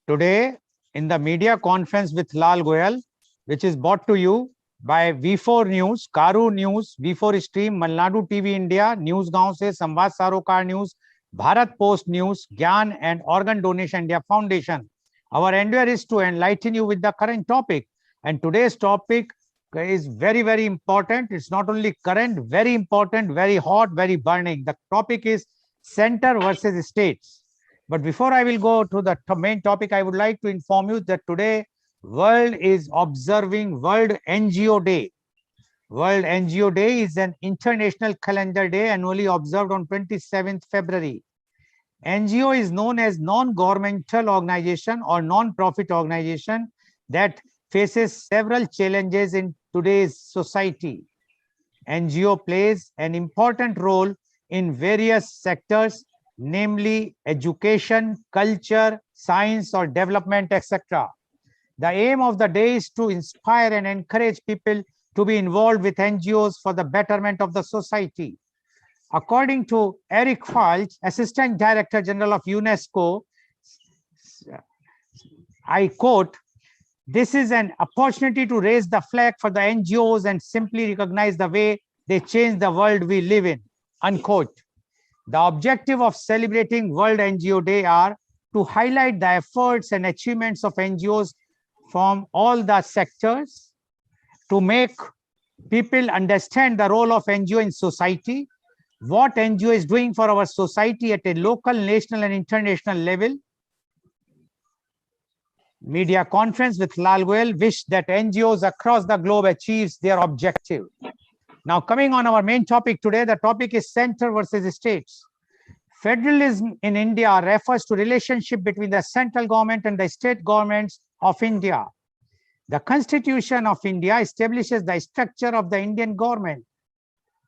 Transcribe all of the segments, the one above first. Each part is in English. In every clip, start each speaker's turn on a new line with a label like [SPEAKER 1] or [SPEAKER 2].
[SPEAKER 1] Today, in the media conference with Lal Goel, which is brought to you by V4 News, Karu News, V4 Stream, Malnadu TV India, News Gaon se, Samvad Sarokar News, Bharat Post News, Gyan and Organ Donation India Foundation. Our endeavor is to enlighten you with the current topic. And today's topic is very, very important. It's not only current, very important, very hot, very burning. The topic is center versus states. But before I will go to the main topic, I would like to inform you that today world is observing World NGO Day. World NGO Day is an international calendar day annually observed on 27th February. NGO is known as non-governmental organization or non-profit organization that faces several challenges in today's society. NGO plays an important role in various sectors, namely education, culture, science or development, etc. The aim of the day is to inspire and encourage people to be involved with NGOs for the betterment of the society. According to Eric Falch, Assistant Director General of UNESCO, I quote, "This is an opportunity to raise the flag for the NGOs and simply recognize the way they change the world we live in," unquote. The objective of celebrating World NGO Day are to highlight the efforts and achievements of NGOs from all the sectors, to make people understand the role of NGO in society, what NGO is doing for our society at a local, national and international level. Media conference with Lal Goel wish that NGOs across the globe achieves their objective. Now, coming on our main topic today, the topic is center versus states. Federalism in India refers to relationship between the central government and the state governments of India. The Constitution of India establishes the structure of the Indian government.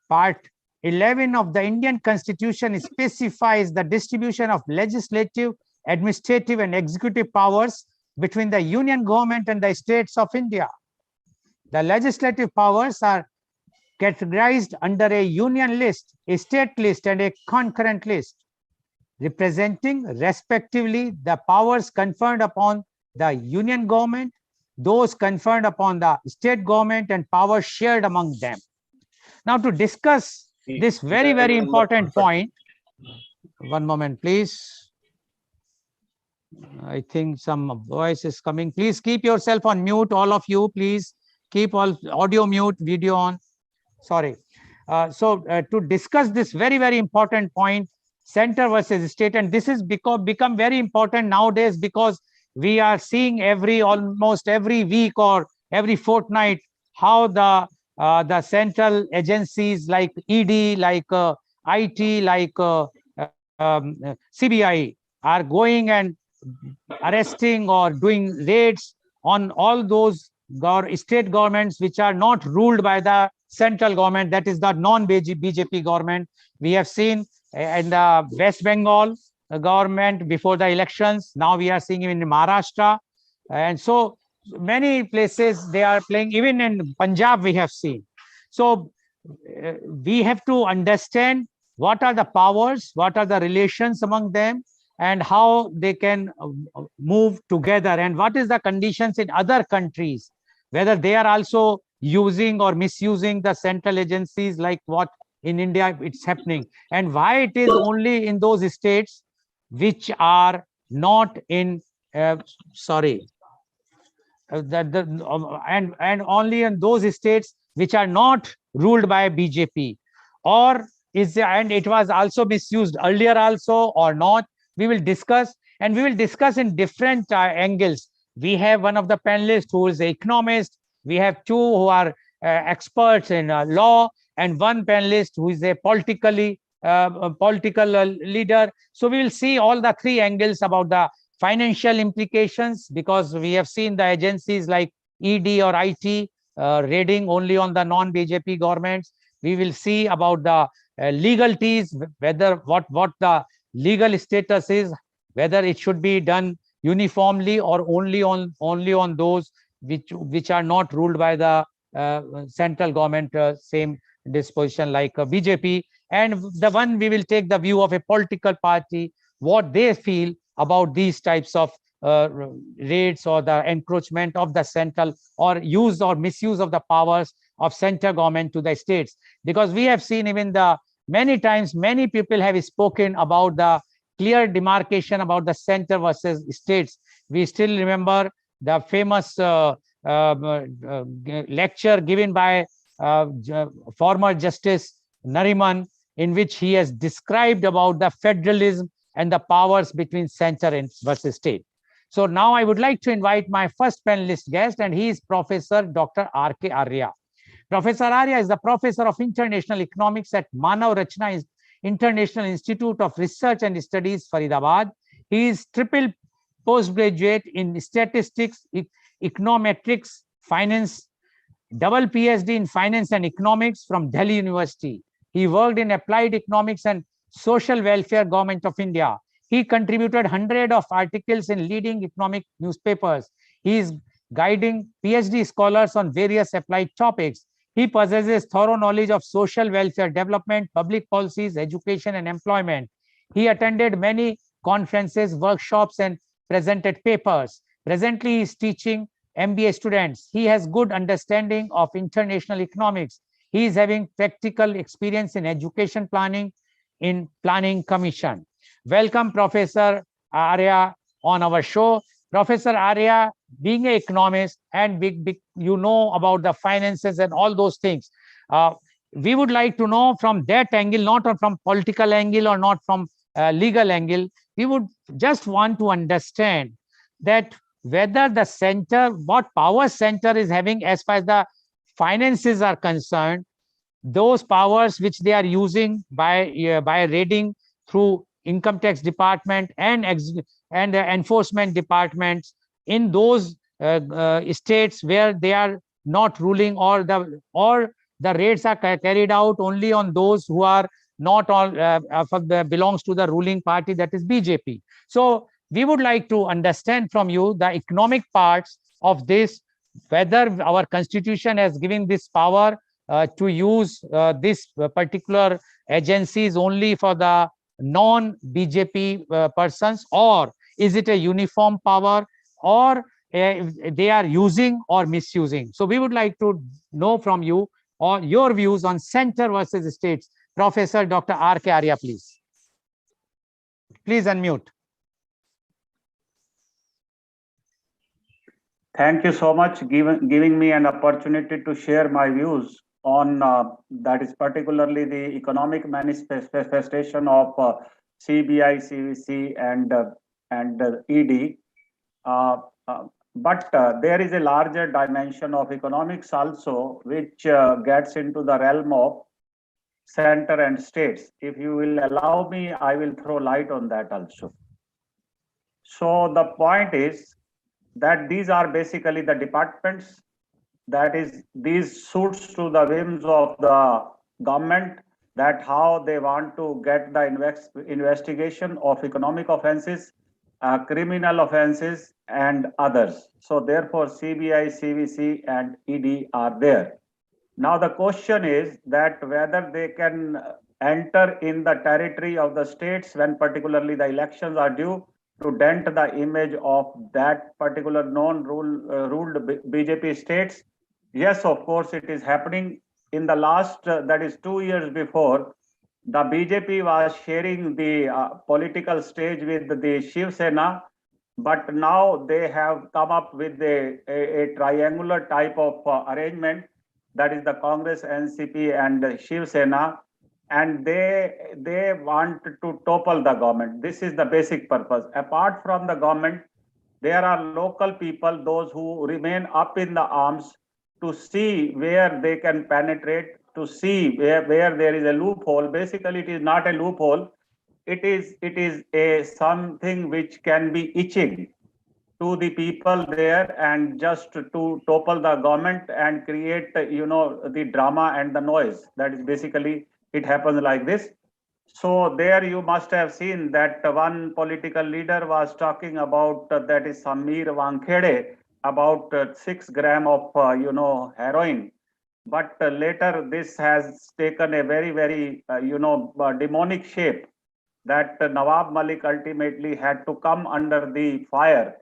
[SPEAKER 1] Part 11 of the Indian Constitution specifies the distribution of legislative, administrative and executive powers between the union government and the states of India. The legislative powers are categorized under a union list, a state list and a concurrent list, representing respectively the powers conferred upon the union government, those conferred upon the state government and powers shared among them. Now, to discuss this very, very important point, one moment, please. I think some voice is coming. Please keep yourself on mute, all of you, please keep all audio mute, video on. Sorry. To discuss this very, very important point, center versus state, and this is become very important nowadays because we are seeing almost every week or every fortnight how the central agencies like ED, like IT, like CBI are going and arresting or doing raids on all those state governments which are not ruled by the central government, that is the non-BJP government. We have seen in the West Bengal government before the elections. Now we are seeing in Maharashtra. And so many places they are playing, even in Punjab we have seen. So we have to understand what are the powers, what are the relations among them, and how they can move together, and what is the conditions in other countries, whether they are also using or misusing the central agencies like what in India it's happening, and why it is only in those states which are not in and only in those states which are not ruled by BJP, or is there, and it was also misused earlier also or not. We will discuss, and we will discuss in different angles. We have one of the panelists who is an economist. We have two who are experts in law, and one panelist who is a political leader. So we will see all the three angles about the financial implications, because we have seen the agencies like ED or IT raiding only on the non-BJP governments. We will see about the legalities, whether what the legal status is, whether it should be done uniformly or only on those which are not ruled by the central government, same disposition like BJP. And the one we will take the view of a political party, what they feel about these types of raids or the encroachment of the central, or use or misuse of the powers of central government to the states. Because we have seen even the many times, many people have spoken about the clear demarcation about the center versus states. We still remember the famous lecture given by former Justice Nariman, in which he has described about the federalism and the powers between center and versus state. So now I would like to invite my first panelist guest, and he is Professor Dr. R.K. Arya. Professor Arya is the Professor of International Economics at Manav Rachna International Institute of Research and Studies, Faridabad. He is triple postgraduate in statistics, econometrics, finance, double PhD in finance and economics from Delhi University. He worked in applied economics and social welfare, Government of India. He contributed hundreds of articles in leading economic newspapers. He is guiding PhD scholars on various applied topics. He possesses thorough knowledge of social welfare development, public policies, education, and employment. He attended many conferences, workshops, and presented papers. Presently, he is teaching MBA students. He has good understanding of international economics. He is having practical experience in education planning in Planning Commission. Welcome, Professor Arya, on our show. Professor Arya, being an economist and you know about the finances and all those things. We would like to know from that angle, not from political angle or not from legal angle. We would just want to understand that whether the center, what power center is having as far as the finances are concerned, those powers which they are using by raiding through income tax department and enforcement departments in those states where they are not ruling, or the raids are carried out only on those who are not all belongs to the ruling party, that is BJP. So we would like to understand from you the economic parts of this, whether our constitution has given this power to use this particular agencies only for the non-BJP persons, or is it a uniform power, or they are using or misusing. So we would like to know from you or your views on center versus states. Professor Dr. R.K. Arya, please. Please unmute.
[SPEAKER 2] Thank you so much giving me an opportunity to share my views on that is particularly the economic manifestation of CBI, CVC, and ED. But there is a larger dimension of economics also, which gets into the realm of center and states. If you will allow me, I will throw light on that also. So the point is that these are basically the departments, that is, these suits to the whims of the government, that how they want to get the investigation of economic offenses, criminal offenses, and others. So therefore CBI, CVC, and ED are there. Now the question is that whether they can enter in the territory of the states when particularly the elections are due, to dent the image of that particular non-ruled BJP states. Yes, of course, it is happening. In the last, that is 2 years before, the BJP was sharing the political stage with the Shiv Sena, but now they have come up with a triangular type of arrangement, that is the Congress, NCP, and Shiv Sena, and they want to topple the government. This is the basic purpose. Apart from the government, there are local people, those who remain up in the arms, to see where they can penetrate, to see where there is a loophole. Basically, it is not a loophole. It is a something which can be itching to the people there, and just to topple the government and create, the drama and the noise. That is basically, it happens like this. So there you must have seen that one political leader was talking about, that is Samir Wankhede, about 6 grams of, heroin. But later this has taken a very, very, demonic shape, that Nawab Malik ultimately had to come under the fire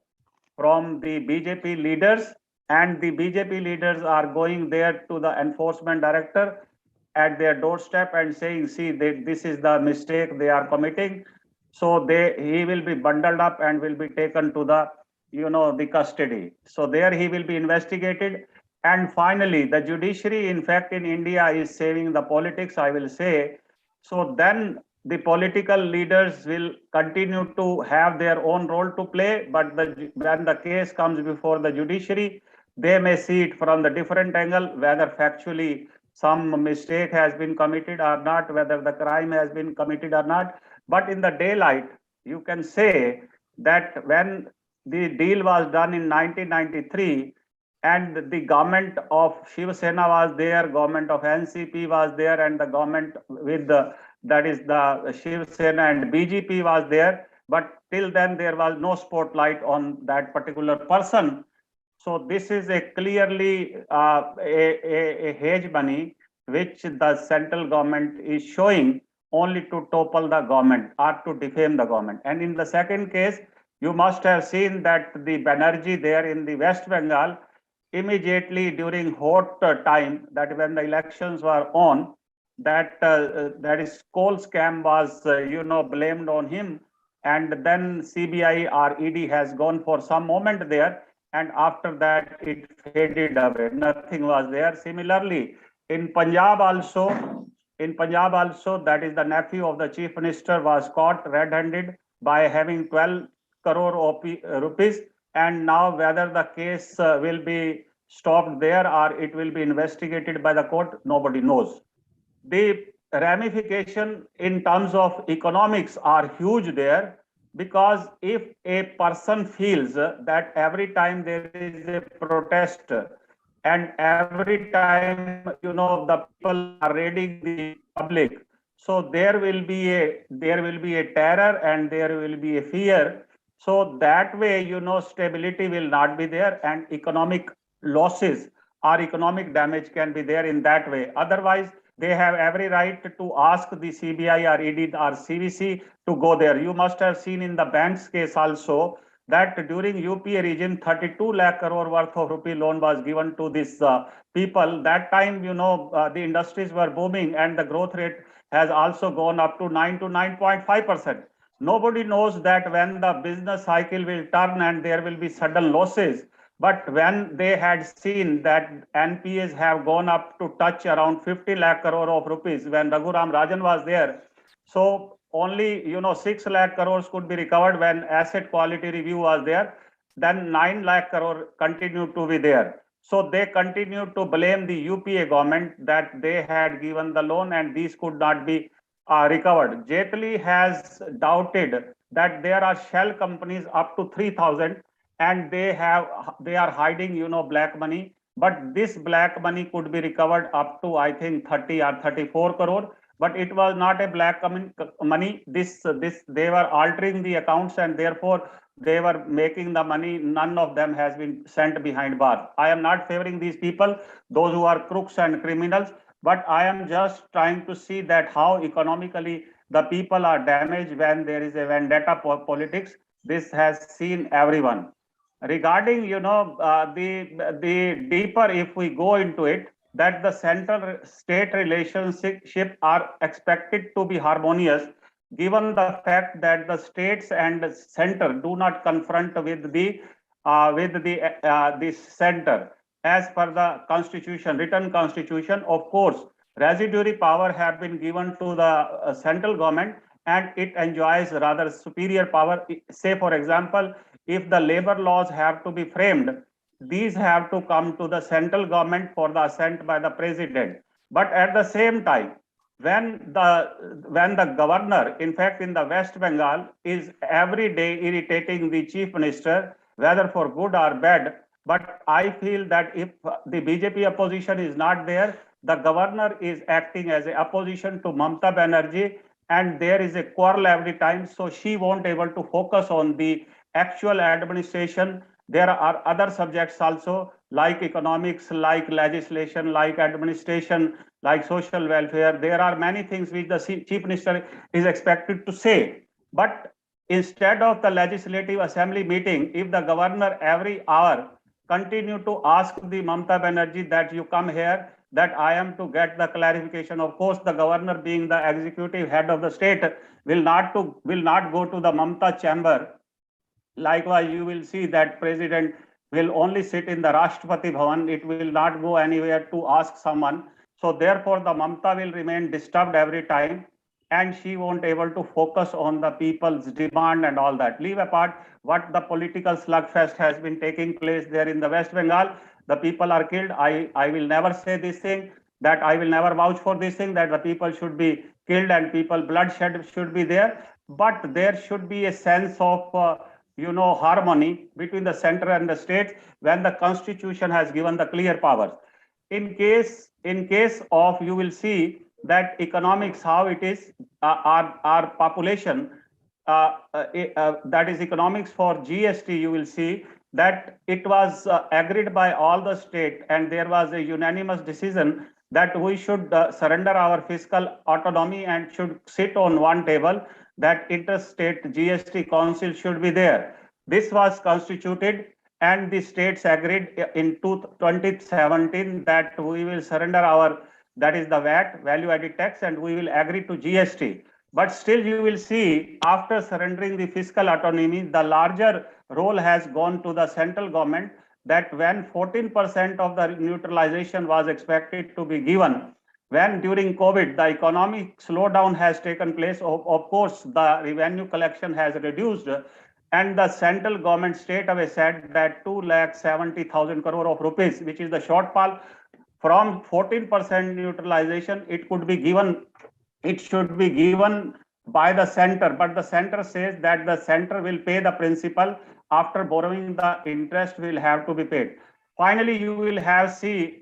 [SPEAKER 2] from the BJP leaders, and the BJP leaders are going there to the enforcement director at their doorstep and saying, see, this is the mistake they are committing. So he will be bundled up and will be taken to the, the custody. So there he will be investigated. And finally, the judiciary, in fact, in India is saving the politics, I will say. So then the political leaders will continue to have their own role to play, but when the case comes before the judiciary, they may see it from the different angle, whether factually some mistake has been committed or not, whether the crime has been committed or not. But in the daylight, you can say that when the deal was done in 1993, and the government of Shiv Sena was there, government of NCP was there, and the government with that is the Shiv Sena and BJP was there. But till then, there was no spotlight on that particular person. So this is a clearly a hegemony which the central government is showing only to topple the government or to defame the government. And in the second case, you must have seen that the Banerjee there in the West Bengal, immediately during hot time, that when the elections were on, that is coal scam was blamed on him, and then CBI or ED has gone for some moment there, and after that it faded away. Nothing was there. Similarly, in Punjab also, that is the nephew of the chief minister was caught red-handed by having 12 crore rupees, and now whether the case will be stopped there or it will be investigated by the court, nobody knows. The ramification in terms of economics are huge there, because if a person feels that every time there is a protest and every time the people are raiding the public, so there will be a terror and there will be a fear. So that way stability will not be there, and economic losses or economic damage can be there in that way. Otherwise, they have every right to ask the CBI or ED or CVC to go there. You must have seen in the bank's case also that during UPA region, 32 lakh crore worth of rupee loan was given to these people. That time, the industries were booming and the growth rate has also gone up to 9 to 9.5%. Nobody knows that when the business cycle will turn and there will be sudden losses. But when they had seen that NPAs have gone up to touch around 50 lakh crore of rupees when Raghuram Rajan was there, so only 6 lakh crores could be recovered when asset quality review was there. Then 9 lakh crore continued to be there. So they continued to blame the UPA government that they had given the loan and these could not be recovered. Jetli has doubted that there are shell companies up to 3,000 and they are hiding black money, but this black money could be recovered up to I think 30 or 34 crore, but it was not a black money. This they were altering the accounts and therefore they were making the money. None of them has been sent behind bars. I am not favoring these people, those who are crooks and criminals, but I am just trying to see that how economically the people are damaged when there is a vendetta politics. This has seen everyone. Regarding the deeper, if we go into it, that the central state relationship are expected to be harmonious, given the fact that the states and the center do not confront with the center. As per the constitution, written constitution, of course, residuary power have been given to the central government and it enjoys rather superior power. Say, for example, if the labor laws have to be framed, these have to come to the central government for the assent by the president. But at the same time, when the governor, in fact, in the West Bengal, is every day irritating the chief minister, whether for good or bad, but I feel that if the BJP opposition is not there, the governor is acting as an opposition to Mamata Banerjee, and there is a quarrel every time, so she won't able to focus on the actual administration. There are other subjects also, like economics, like legislation, like administration, like social welfare. There are many things which the chief minister is expected to say. But Instead of the legislative assembly meeting, if the governor every hour continue to ask the Mamata Banerjee that you come here, that I am to get the clarification. Of course, the governor being the executive head of the state will not go to the Mamata chamber. Likewise, you will see that president will only sit in the Rashtrapati Bhavan. It will not go anywhere to ask someone. So therefore, the Mamata will remain disturbed every time, and she won't able to focus on the people's demand and all that. Leave apart what the political slugfest has been taking place there in the West Bengal. The people are killed. I will never say this thing, that I will never vouch for this thing, that the people should be killed and people bloodshed should be there. But there should be a sense of harmony between the center and the states when the constitution has given the clear powers. In case of, you will see that economics, how it is, our population, that is economics for GST, you will see that it was agreed by all the state, and there was a unanimous decision that we should surrender our fiscal autonomy and should sit on one table, that interstate GST council should be there. This was constituted, and the states agreed in 2017 that we will surrender our, that is the VAT, value added tax, and we will agree to GST. But still you will see, after surrendering the fiscal autonomy, the larger role has gone to the central government, that when 14% of the neutralization was expected to be given, when during COVID, the economic slowdown has taken place, of course, the revenue collection has reduced, and the central government straight away said that 2,70,000 crore of rupees, which is the shortfall from 14% neutralization, it should be given by the center. But the center says that the center will pay the principal. After borrowing, the interest will have to be paid. Finally, you would have seen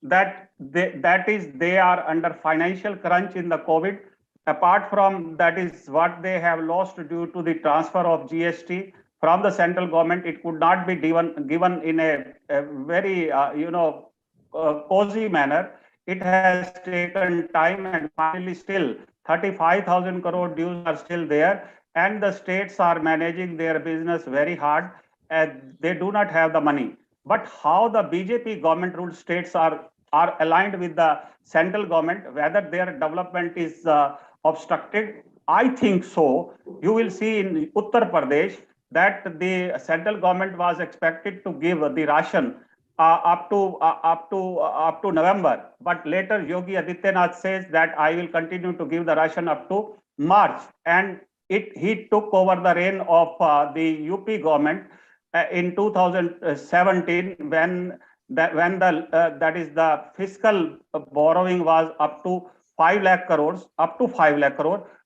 [SPEAKER 2] that they are under financial crunch in the COVID. Apart from that, is what they have lost due to the transfer of GST from the central government. It could not be given in a very cozy manner. It has taken time, and finally still 35,000 crore dues are still there, and the states are managing their business very hard, and they do not have the money. But how the BJP government ruled states are aligned with the central government, whether their development is obstructed, I think so. You will see in Uttar Pradesh that the central government was expected to give the ration up to November, but later Yogi Adityanath says that I will continue to give the ration up to March, and he took over the reign of the UP government in 2017, when the fiscal borrowing was up to 5 lakh crores,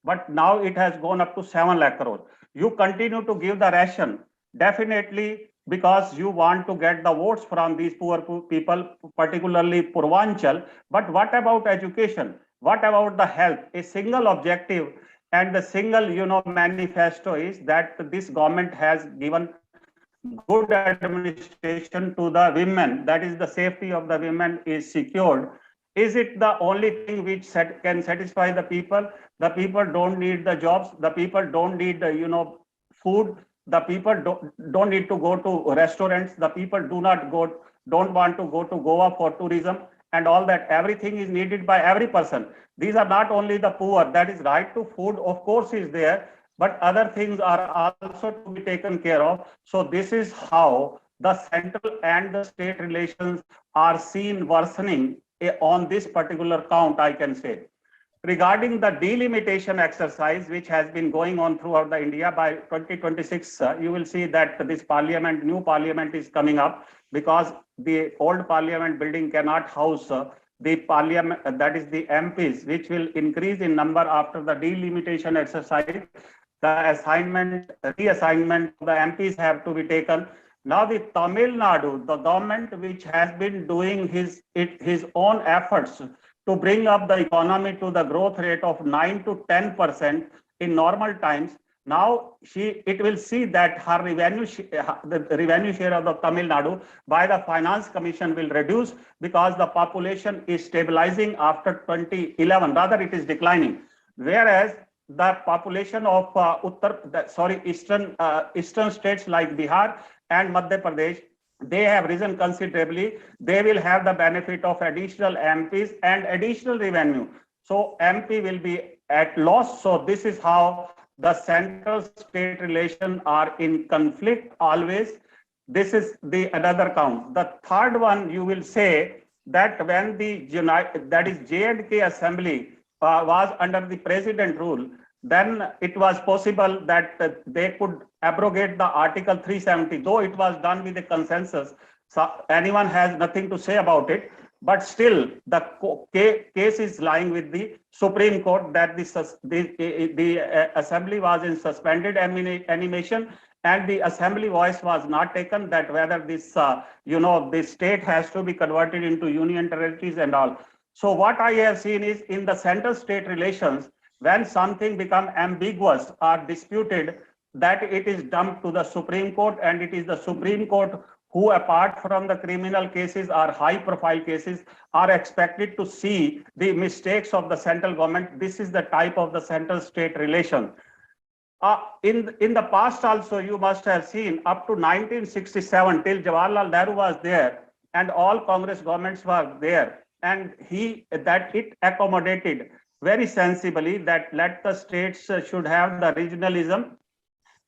[SPEAKER 2] but now it has gone up to 7 lakh crore. You continue to give the ration, definitely, because you want to get the votes from these poor people, particularly Purvanchal. But what about education? What about the health? A single objective and the single manifesto is that this government has given good administration to the women, that is the safety of the women is secured. Is it the only thing which can satisfy the people? The people don't need the jobs, the people don't need food, the people don't need to go to restaurants, the people don't want to go to Goa for tourism, and all that. Everything is needed by every person. These are not only the poor, that is right to food, of course, is there, but other things are also to be taken care of. So this is how the central and the state relations are seen worsening on this particular count, I can say. Regarding the delimitation exercise, which has been going on throughout the India, by 2026, you will see that this new parliament is coming up, because the old parliament building cannot house the parliament, that is the MPs, which will increase in number after the delimitation exercise. The reassignment of the MPs have to be taken. Now the Tamil Nadu, the government which has been doing his own efforts to bring up the economy to the growth rate of 9 to 10% in normal times, now it will see that her the revenue share of the Tamil Nadu by the Finance Commission will reduce, because the population is stabilizing after 2011, rather it is declining. Whereas the population of eastern states like Bihar and Madhya Pradesh, they have risen considerably. They will have the benefit of additional MPs and additional revenue. So MP will be at loss. So this is how the central state relations are in conflict always. This is the another count. The third one, you will say that when the that is J&K Assembly was under the president rule, then it was possible that they could abrogate the Article 370, though it was done with a consensus. So anyone has nothing to say about it. But still, the case is lying with the Supreme Court that the assembly was in suspended animation, and the assembly voice was not taken that whether this, the state has to be converted into union territories and all. So what I have seen is in the central state relations, when something become ambiguous or disputed, that it is dumped to the Supreme Court, and it is the Supreme Court who, apart from the criminal cases or high profile cases, are expected to see the mistakes of the central government. This is the type of the central state relation. In the past also, you must have seen up to 1967 till Jawaharlal Nehru was there and all Congress governments were there, and it accommodated very sensibly that let the states should have the regionalism,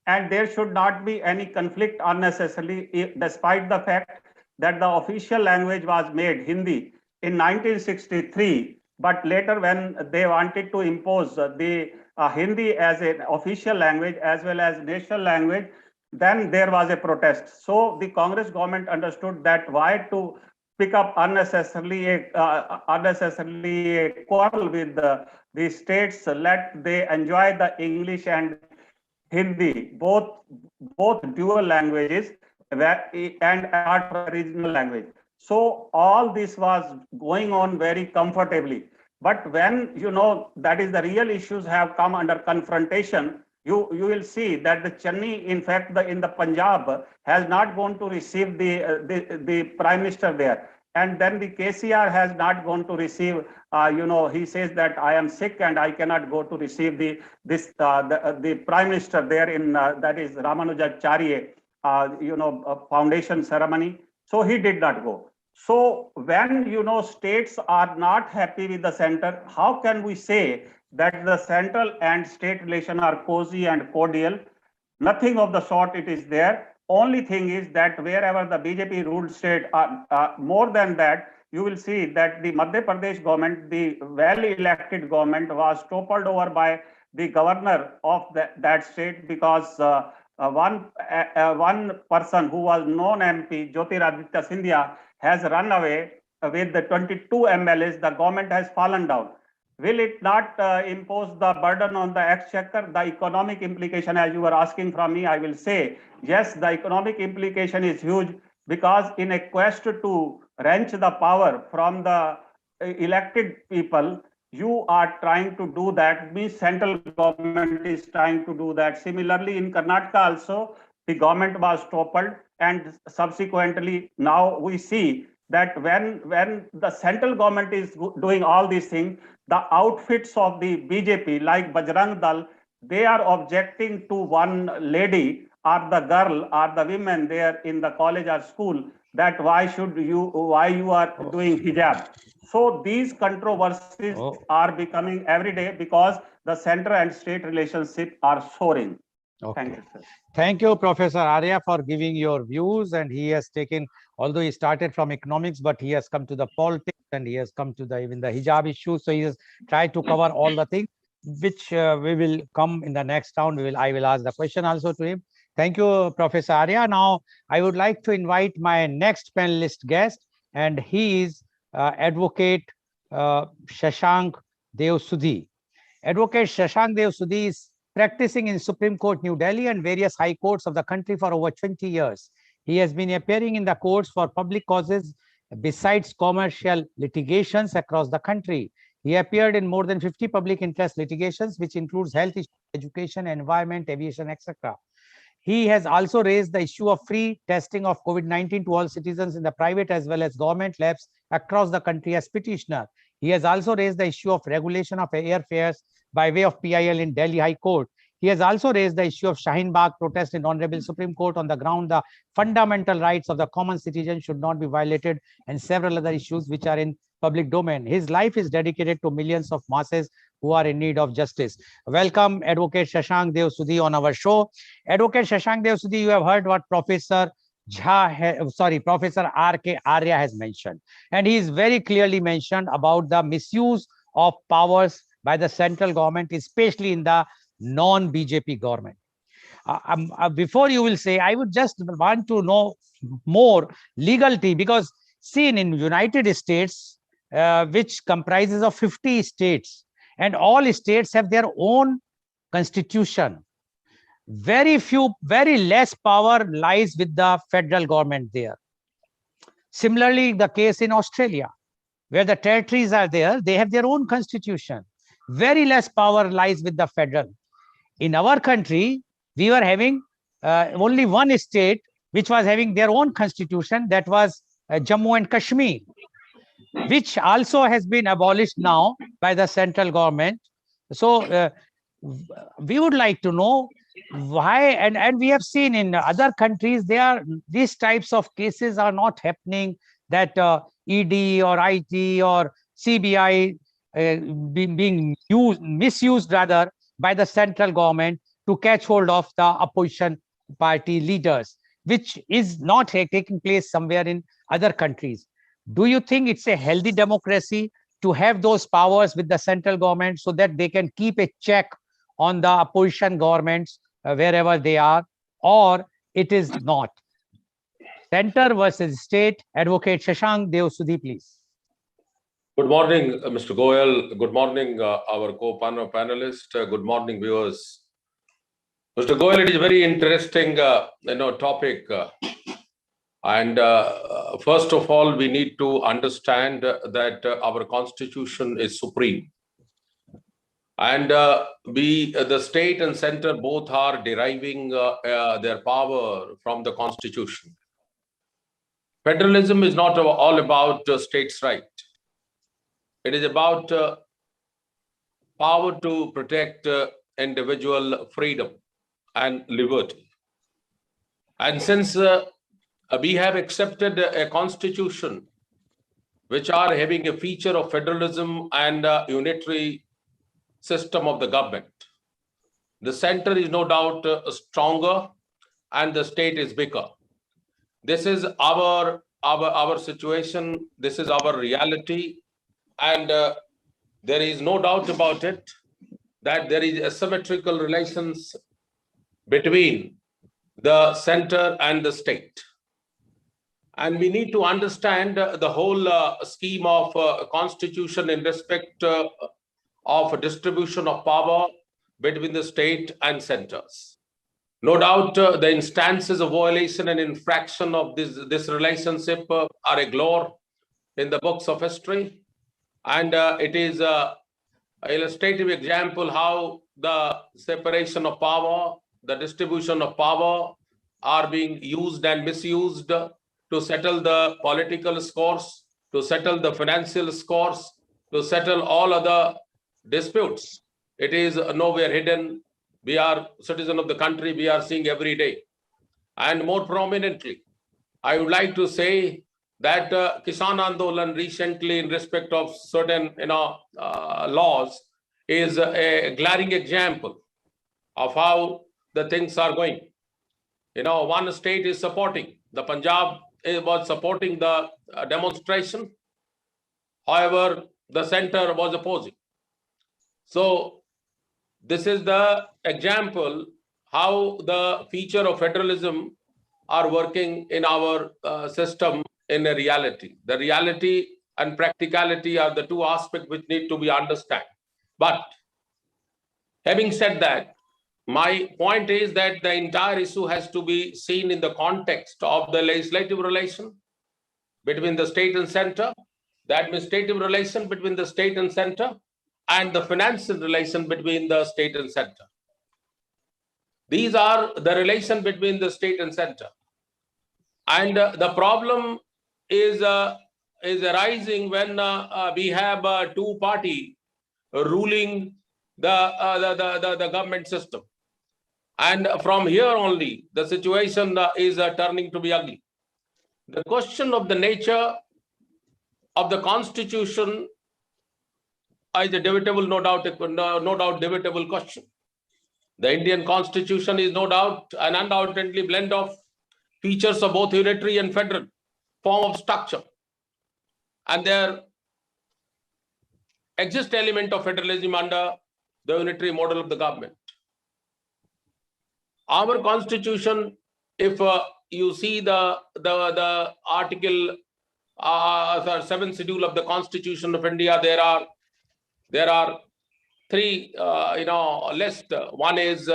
[SPEAKER 2] and there should not be any conflict unnecessarily, despite the fact that the official language was made Hindi in 1963. But later, when they wanted to impose the Hindi as an official language as well as national language, then there was a protest. So the Congress government understood that why to pick up unnecessarily a quarrel with the states, let they enjoy the English and Hindi, both dual languages and art regional language. So all this was going on very comfortably. But when that is the real issues have come under confrontation, you will see that the Channi, in fact, in the Punjab has not gone to receive the prime minister there. And then the KCR has not gone to receive, he says that I am sick and I cannot go to receive the prime minister there in, that is Ramanujacharya, foundation ceremony. So he did not go. So when, states are not happy with the center, how can we say that the central and state relation are cozy and cordial? Nothing of the sort it is there. Only thing is that wherever the BJP ruled state, more than that, you will see that the Madhya Pradesh government, the well-elected government, was toppled over by the governor of that state because one person who was non-MP, Jyotiraditya Scindia, has run away with the 22 MLAs. The government has fallen down. Will it not impose the burden on the exchequer? The economic implication, as you were asking from me, I will say, yes, the economic implication is huge because in a quest to wrench the power from the elected people, you are trying to do that, means central government is trying to do that. Similarly, in Karnataka also, the government was toppled, and subsequently now we see that when the central government is doing all these things, the outfits of the BJP, like Bajrang Dal, they are objecting to one lady or the girl or the women there in the college or school that why you are doing hijab. So these controversies are becoming every day because the center and state relationship are soaring.
[SPEAKER 1] Okay.
[SPEAKER 2] Thank you, sir.
[SPEAKER 1] Thank you, Professor Arya, for giving your views. And he has taken, although he started from economics, but he has come to the politics and he has come to even the hijab issue. So he has tried to cover all the things, which we will come in the next round. I will ask the question also to him. Thank you, Professor Arya. Now, I would like to invite my next panelist guest, and he is Advocate Shashank Dev Sudhi. Advocate Shashank Dev Sudhi is practicing in Supreme Court, New Delhi, and various high courts of the country for over 20 years. He has been appearing in the courts for public causes besides commercial litigations across the country. He appeared in more than 50 public interest litigations, which includes health, education, environment, aviation, etc. He has also raised the issue of free testing of COVID-19 to all citizens in the private as well as government labs across the country as petitioner. He has also raised the issue of regulation of airfares by way of PIL in Delhi High Court. He has also raised the issue of Shaheen Bagh protest in Honorable Supreme Court on the ground the fundamental rights of the common citizen should not be violated, and several other issues which are in public domain. His life is dedicated to millions of masses who are in need of justice. Welcome, Advocate Shashank Dev Sudhi on our show. Advocate Shashank Dev Sudhi, you have heard what Professor Professor R.K. Arya has mentioned. And he is very clearly mentioned about the misuse of powers by the central government, especially in the non-BJP government. Before you will say, I would just want to know more legality, because seen in United States, which comprises of 50 states, and all states have their own constitution. Very less power lies with the federal government there. Similarly, the case in Australia, where the territories are there, they have their own constitution. Very less power lies with the federal. In our country, we were having only one state which was having their own constitution, that was Jammu and Kashmir, which also has been abolished now by the central government. So we would like to know why, and we have seen in other countries, these types of cases are not happening, that ED or IT or CBI being misused rather by the central government to catch hold of the opposition party leaders, which is not taking place somewhere in other countries. Do you think it's a healthy democracy to have those powers with the central government so that they can keep a check on the opposition governments wherever they are, or it is not? Center versus state. Advocate Shashank Dev Sudhi, please.
[SPEAKER 3] Good morning, Mr. Goel. Good morning, our co-panelist. Good morning, viewers. Mr. Goel, it is a very interesting, topic. And first of all, we need to understand that our constitution is supreme. And the state and center both are deriving their power from the constitution. Federalism is not all about states' right. It is about power to protect individual freedom and liberty. And since we have accepted a constitution which are having a feature of federalism and unitary system of the government, the center is no doubt stronger and the state is bigger. This is our situation. This is our reality. And there is no doubt about it that there is asymmetrical relations between the center and the state. And we need to understand the whole scheme of constitution in respect of distribution of power between the state and centers. No doubt the instances of violation and infraction of this relationship are aglow in the books of history. And it is an illustrative example how the separation of power, the distribution of power are being used and misused to settle the political scores, to settle the financial scores, to settle all other disputes. It is nowhere hidden. We are citizens of the country. We are seeing every day. And more prominently, I would like to say that Kisan Andolan recently in respect of certain laws is a glaring example of how the things are going. One state is supporting, the Punjab was supporting the demonstration. However, the center was opposing. So this is the example how the feature of federalism are working in our system in a reality. The reality and practicality are the two aspects which need to be understood. But having said that, my point is that the entire issue has to be seen in the context of the legislative relation between the state and center, the administrative relation between the state and center, and the financial relation between the state and center. These are the relation between the state and center. And the problem is arising when we have two party ruling the government system. And from here only, the situation is turning to be ugly. The question of the nature of the constitution is a debatable, no doubt debatable question. The Indian constitution is no doubt and undoubtedly blend of features of both unitary and federal form of structure. And there exists element of federalism under the unitary model of the government. Our constitution, if you see the article 7th schedule of the Constitution of India, there are three list. One is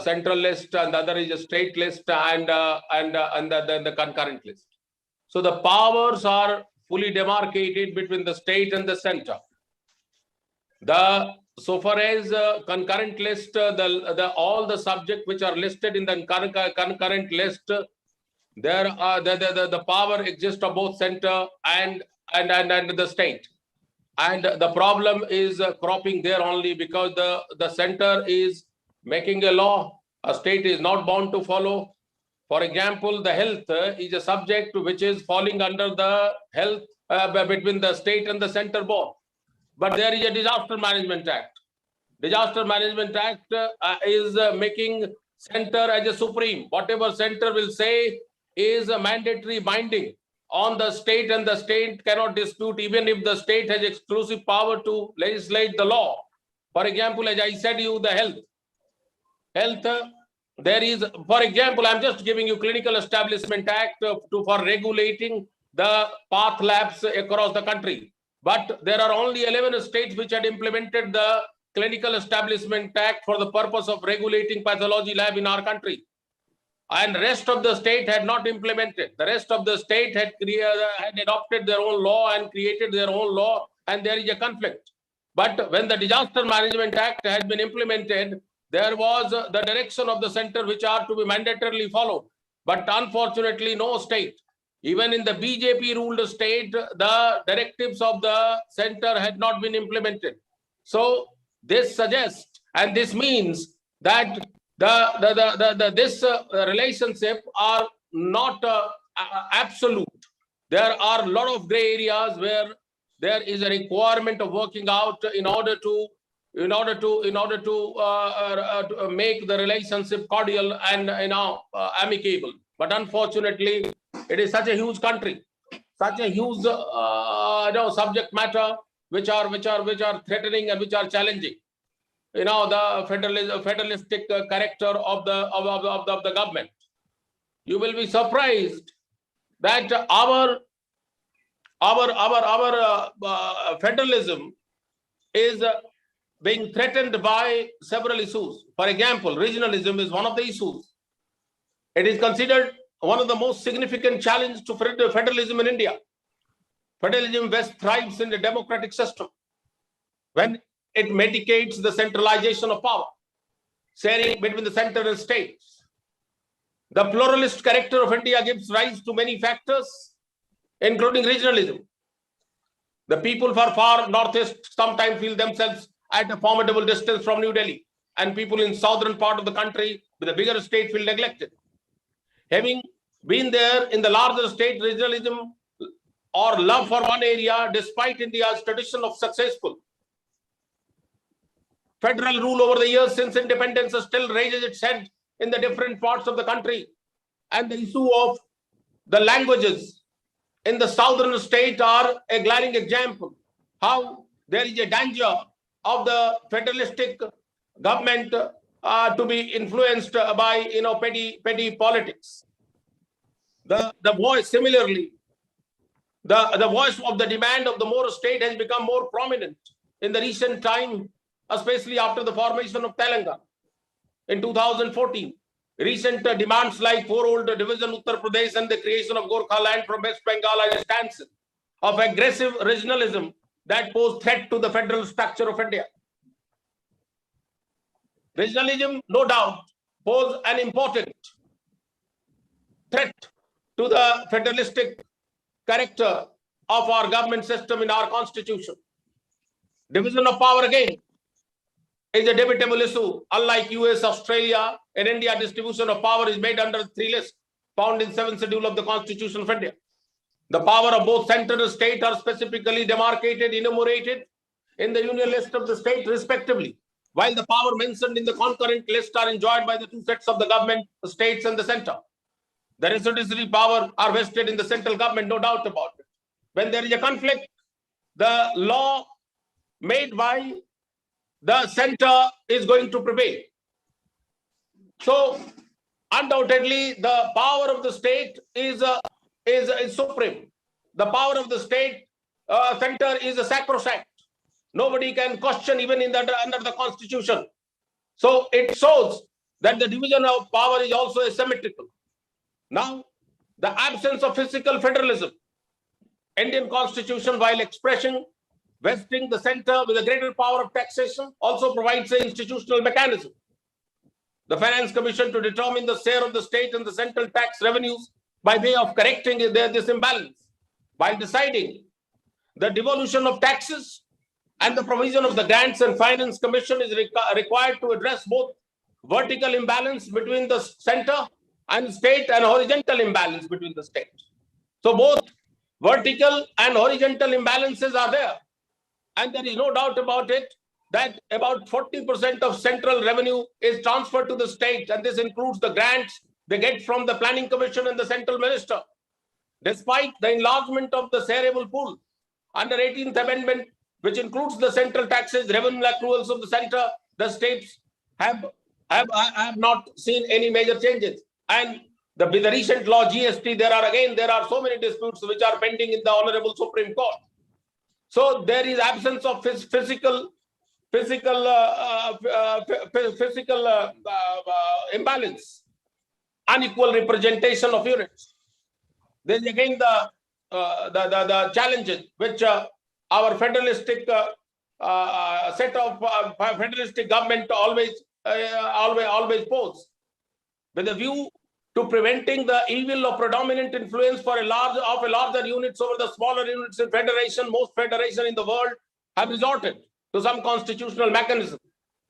[SPEAKER 3] central list, and the other is a state list, and the concurrent list. So the powers are fully demarcated between the state and the center. So far as concurrent list, all the subjects which are listed in the concurrent list, there are the power exists of both center and the state. And the problem is cropping there only because the center is making a law, a state is not bound to follow. For example, the health is a subject which is falling under the health between the state and the center board. But there is a Disaster Management Act. Disaster Management Act is making center as a supreme. Whatever center will say is a mandatory binding on the state, and the state cannot dispute even if the state has exclusive power to legislate the law. For example, as I said you, the health, there is, for example, I'm just giving you Clinical Establishment Act for regulating the path labs across the country. But there are only 11 states which had implemented the Clinical Establishment Act for the purpose of regulating pathology lab in our country. And the rest of the state had not implemented. The rest of the state had adopted their own law and created their own law, and there is a conflict. But when the Disaster Management Act has been implemented, there was the direction of the center which are to be mandatorily followed. But unfortunately, no state, even in the BJP ruled state, the directives of the center had not been implemented. So this suggests, and this means that this relationship are not absolute. There are a lot of gray areas where there is a requirement of working out in order to make the relationship cordial and amicable. But unfortunately, it is such a huge country, such a huge subject matter which are threatening and which are challenging. The federalistic character of the government. You will be surprised that our federalism is being threatened by several issues. For example, regionalism is one of the issues. It is considered one of the most significant challenges to federalism in India. Federalism best thrives in the democratic system when it mitigates the centralization of power, sharing between the center and states. The pluralist character of India gives rise to many factors, including regionalism. The people for far northeast sometimes feel themselves at a formidable distance from New Delhi, and people in southern part of the country with a bigger state feel neglected. Having been there in the larger state, regionalism or love for one area, despite India's tradition of successful federal rule over the years since independence, still raises its head in the different parts of the country. And the issue of the languages in the southern state are a glaring example how there is a danger of the federalistic government to be influenced by petty politics. The voice, similarly, the voice of the demand of the more state has become more prominent in the recent time, especially after the formation of Telangana in 2014. Recent demands like four-old division Uttar Pradesh and the creation of Gorkha land from West Bengal as a stance of aggressive regionalism that pose threat to the federal structure of India. Regionalism, no doubt, pose an important threat to the federalistic character of our government system in our constitution. Division of power again is a debatable issue. Unlike US, Australia, in India, distribution of power is made under 3 lists found in 7th schedule of the Constitution of India. The power of both center and state are specifically demarcated, enumerated in the union list of the state respectively, while the power mentioned in the concurrent list are enjoyed by the 2 sets of the government, the states and the center. The residuary power are vested in the central government, no doubt about it. When there is a conflict, the law made by the center is going to prevail. So undoubtedly, the power of the state is supreme. The power of the state center is a sacrosanct. Nobody can question even in under the Constitution. So it shows that the division of power is also asymmetrical. Now, the absence of physical federalism. Indian Constitution, while expressing vesting the center with a greater power of taxation, also provides an institutional mechanism. The Finance Commission to determine the share of the state and the central tax revenues by way of correcting this imbalance. By deciding the devolution of taxes and the provision of the Grants and Finance Commission is required to address both vertical imbalance between the center and state and horizontal imbalance between the state. So both vertical and horizontal imbalances are there. And there is no doubt about it that about 40% of central revenue is transferred to the state, and this includes the grants they get from the Planning Commission and the central minister. Despite the enlargement of the shareable pool under 18th Amendment, which includes the central taxes, revenue accruals of the center, the states have not seen any major changes. And the recent law GST, there are so many disputes which are pending in the Honorable Supreme Court. So there is absence of physical imbalance, unequal representation of units. There is again the challenges which our federalistic set of federalistic government always pose, with a view to preventing the evil of predominant influence for a larger units over the smaller units in federation. Most federations in the world have resorted to some constitutional mechanism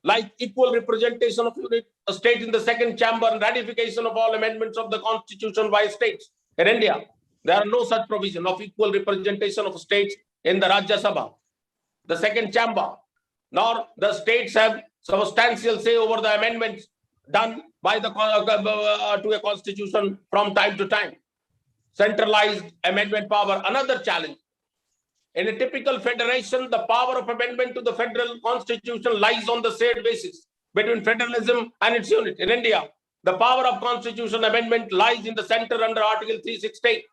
[SPEAKER 3] like equal representation of a state in the second chamber and ratification of all amendments of the constitution by states. In India, there are no such provision of equal representation of states in the Rajya Sabha, the second chamber, nor the states have substantial say over the amendments done by the to a constitution from time to time. Centralized amendment power, another challenge. In a typical federation, the power of amendment to the federal constitution lies on the shared basis between federalism and its unit. In India, the power of constitution amendment lies in the center under Article 368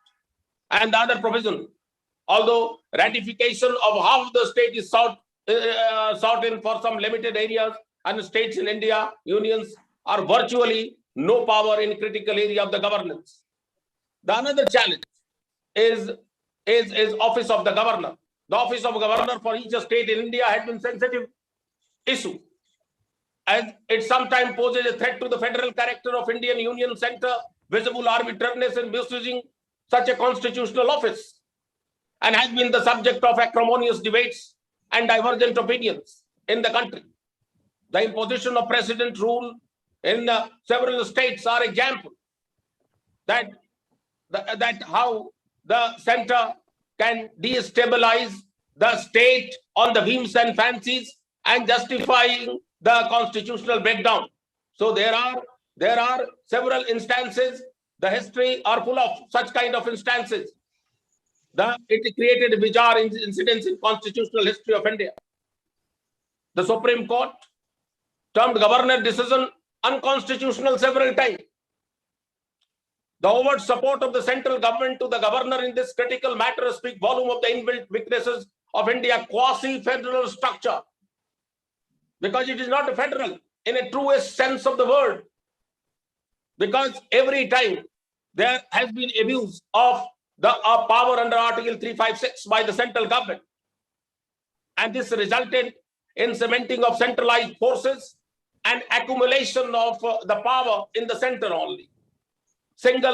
[SPEAKER 3] and the other provision. Although ratification of half the state is sought in for some limited areas, and states in India, unions, are virtually no power in critical area of the governance. The another challenge is office of the governor. The office of governor for each state in India has been sensitive issue, as it sometimes poses a threat to the federal character of Indian Union Center, visible arbitrariness in misusing such a constitutional office, and has been the subject of acrimonious debates and divergent opinions in the country. The imposition of precedent rule in several states are example that how the center can destabilize the state on the whims and fancies and justifying the constitutional breakdown. So there are several instances. The history are full of such kind of instances. It created bizarre incidents in constitutional history of India. The Supreme Court termed governor decision unconstitutional several times. The overt support of the central government to the governor in this critical matter speak volume of the inbuilt weaknesses of India quasi-federal structure, because it is not a federal in a truest sense of the word. Because every time there has been abuse of the power under Article 356 by the central government, and this resulted in cementing of centralized forces and accumulation of the power in the center only. And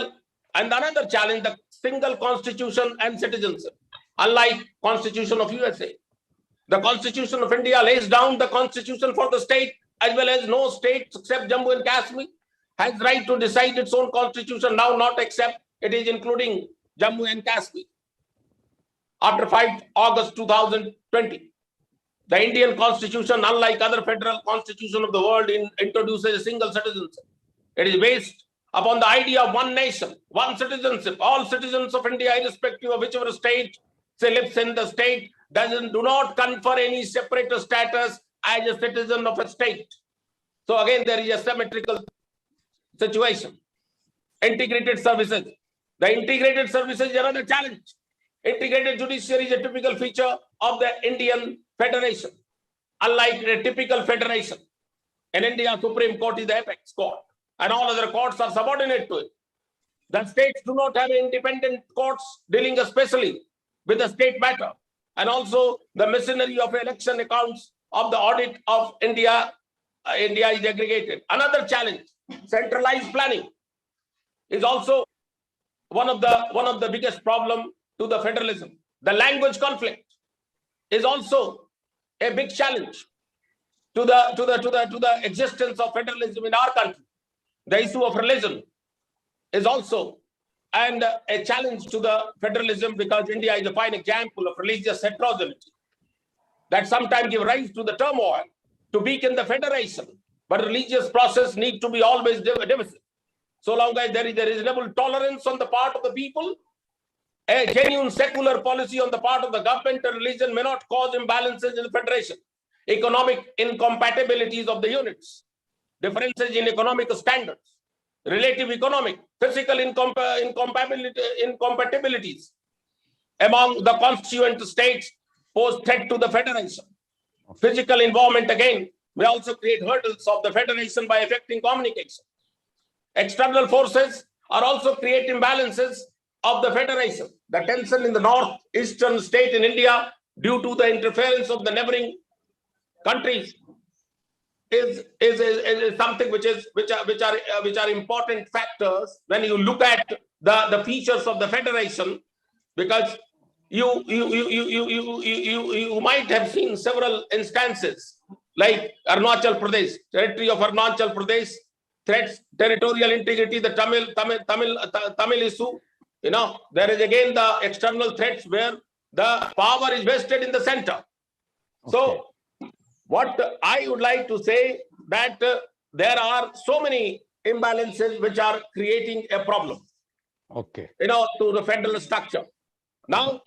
[SPEAKER 3] another challenge, the single constitution and citizenship. Unlike Constitution of USA, The Constitution of India lays down the constitution for the state, as well as no state except Jammu and Kashmir has right to decide its own constitution. Now, not except, it is including Jammu and Kashmir. After 5 August 2020, the Indian Constitution, unlike other federal constitutions of the world, introduces a single citizenship. It is based upon the idea of one nation, one citizenship. All citizens of India, irrespective of whichever state lives in the state, do not confer any separate status as a citizen of a state. So again, there is a symmetrical situation. Integrated services. The integrated services is another challenge. Integrated judiciary is a typical feature of the Indian Federation. Unlike a typical federation, in India, Supreme Court is the apex court, and all other courts are subordinate to it. The states do not have independent courts dealing especially with the state matter, and also the machinery of election accounts of the audit of India is aggregated. Another challenge, centralized planning, is also one of the biggest problem to the federalism. The language conflict is also a big challenge to the existence of federalism in our country. The issue of religion is also a challenge to the federalism, because India is a fine example of religious heterogeneity that sometimes give rise to the turmoil to weaken the federation. But religious process need to be always divisive. So long as there is a reasonable tolerance on the part of the people, a genuine secular policy on the part of the government and religion may not cause imbalances in the federation. Economic incompatibilities of the units, differences in economic standards, relative economic, physical incompatibilities among the constituent states pose threat to the federation. Physical involvement again may also create hurdles of the federation by affecting communication. External forces are also create imbalances of the federation. The tension in the northeastern state in India due to the interference of the neighboring countries is something which are important factors when you look at the features of the federation, because you might have seen several instances like Arunachal Pradesh, territory of Arunachal Pradesh, threats territorial integrity, the Tamil issue. There is again the external threats where the power is vested in the center. Okay. So what I would like to say that there are so many imbalances which are creating a problem. Okay. To the federal structure. Now,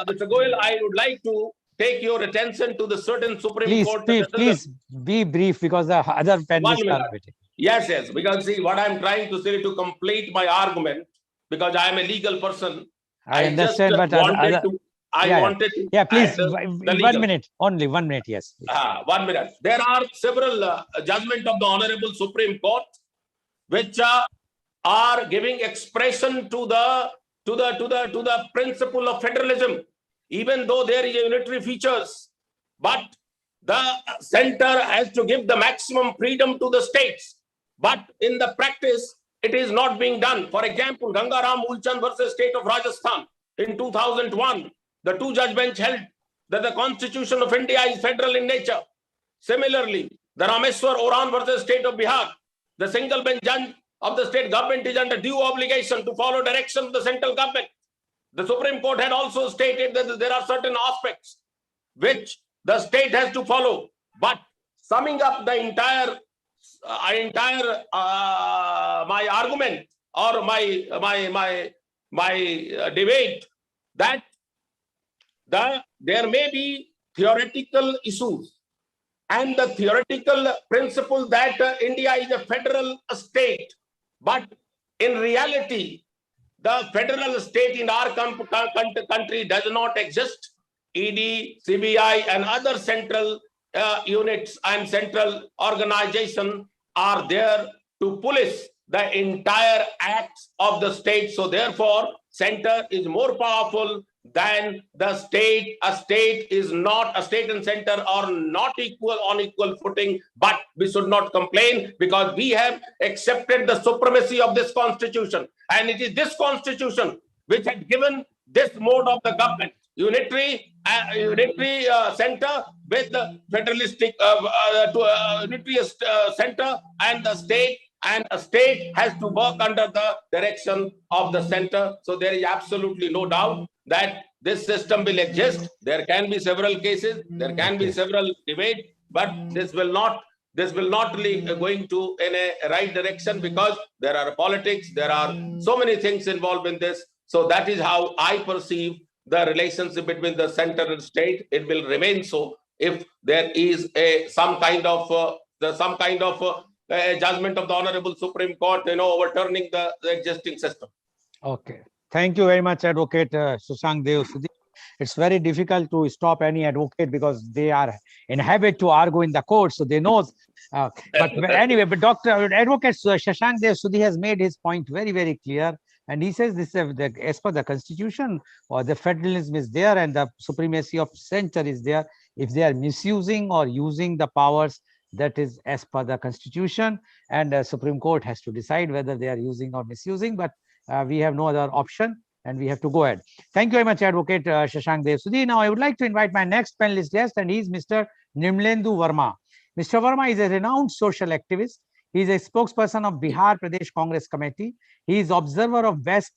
[SPEAKER 3] Mr. Goel, I would like to take your attention to the certain Supreme Court.
[SPEAKER 1] Please be brief, because the other panelists are waiting.
[SPEAKER 3] Yes, because see, what I'm trying to say to complete my argument, because I am a legal person.
[SPEAKER 1] I understand, but
[SPEAKER 3] wanted to.
[SPEAKER 1] Yeah, please, 1 minute, only 1 minute, yes.
[SPEAKER 3] 1 minute. There are several judgments of the Honorable Supreme Court which are giving expression to the principle of federalism, even though there is unitary features, but the center has to give the maximum freedom to the states. But in the practice, it is not being done. For example, Gangaram Ulchand versus State of Rajasthan in 2001, the two judge bench held that the Constitution of India is federal in nature. Similarly, the Rameswar Oran versus State of Bihar, the single bench judge of the state government is under due obligation to follow direction of the central government. The Supreme Court had also stated that there are certain aspects which the state has to follow. But summing up the entire my argument or my debate, that there may be theoretical issues and the theoretical principle that India is a federal state, but in reality, the federal state in our country does not exist. ED, CBI, and other central units and central organization are there to police the entire acts of the state. So therefore, center is more powerful than the state. A state is not, a state and center are not on equal footing, but we should not complain because we have accepted the supremacy of this constitution. And it is this constitution which had given this mode of the government, unitary unitary center with the federalistic unitary center and the state, and a state has to work under the direction of the center. So there is absolutely no doubt that this system will exist. There can be several cases, there can be several debates, but this will not really going to in a right direction, because there are politics, there are so many things involved in this. So that is how I perceive the relationship between the center and state. It will remain so if there is some kind of judgment of the Honorable Supreme Court, overturning the existing system.
[SPEAKER 1] Okay. Thank you very much, Advocate Shashank Dev Sudhi. It's very difficult to stop any advocate because they are in habit to argue in the court, so they know. But anyway, but Advocate Shashank Dev Sudhi has made his point very, very clear. And he says this as per the constitution, or the federalism is there and the supremacy of center is there. If they are misusing or using the powers, that is as per the constitution, and the Supreme Court has to decide whether they are using or misusing. But we have no other option and we have to go ahead. Thank you very much, Advocate Shashank Dev Sudhi. Now I would like to invite my next panelist guest, and he is Mr. Nimlendu Verma. Mr. Verma is a renowned social activist. He is a spokesperson of Bihar Pradesh Congress Committee. He is observer of West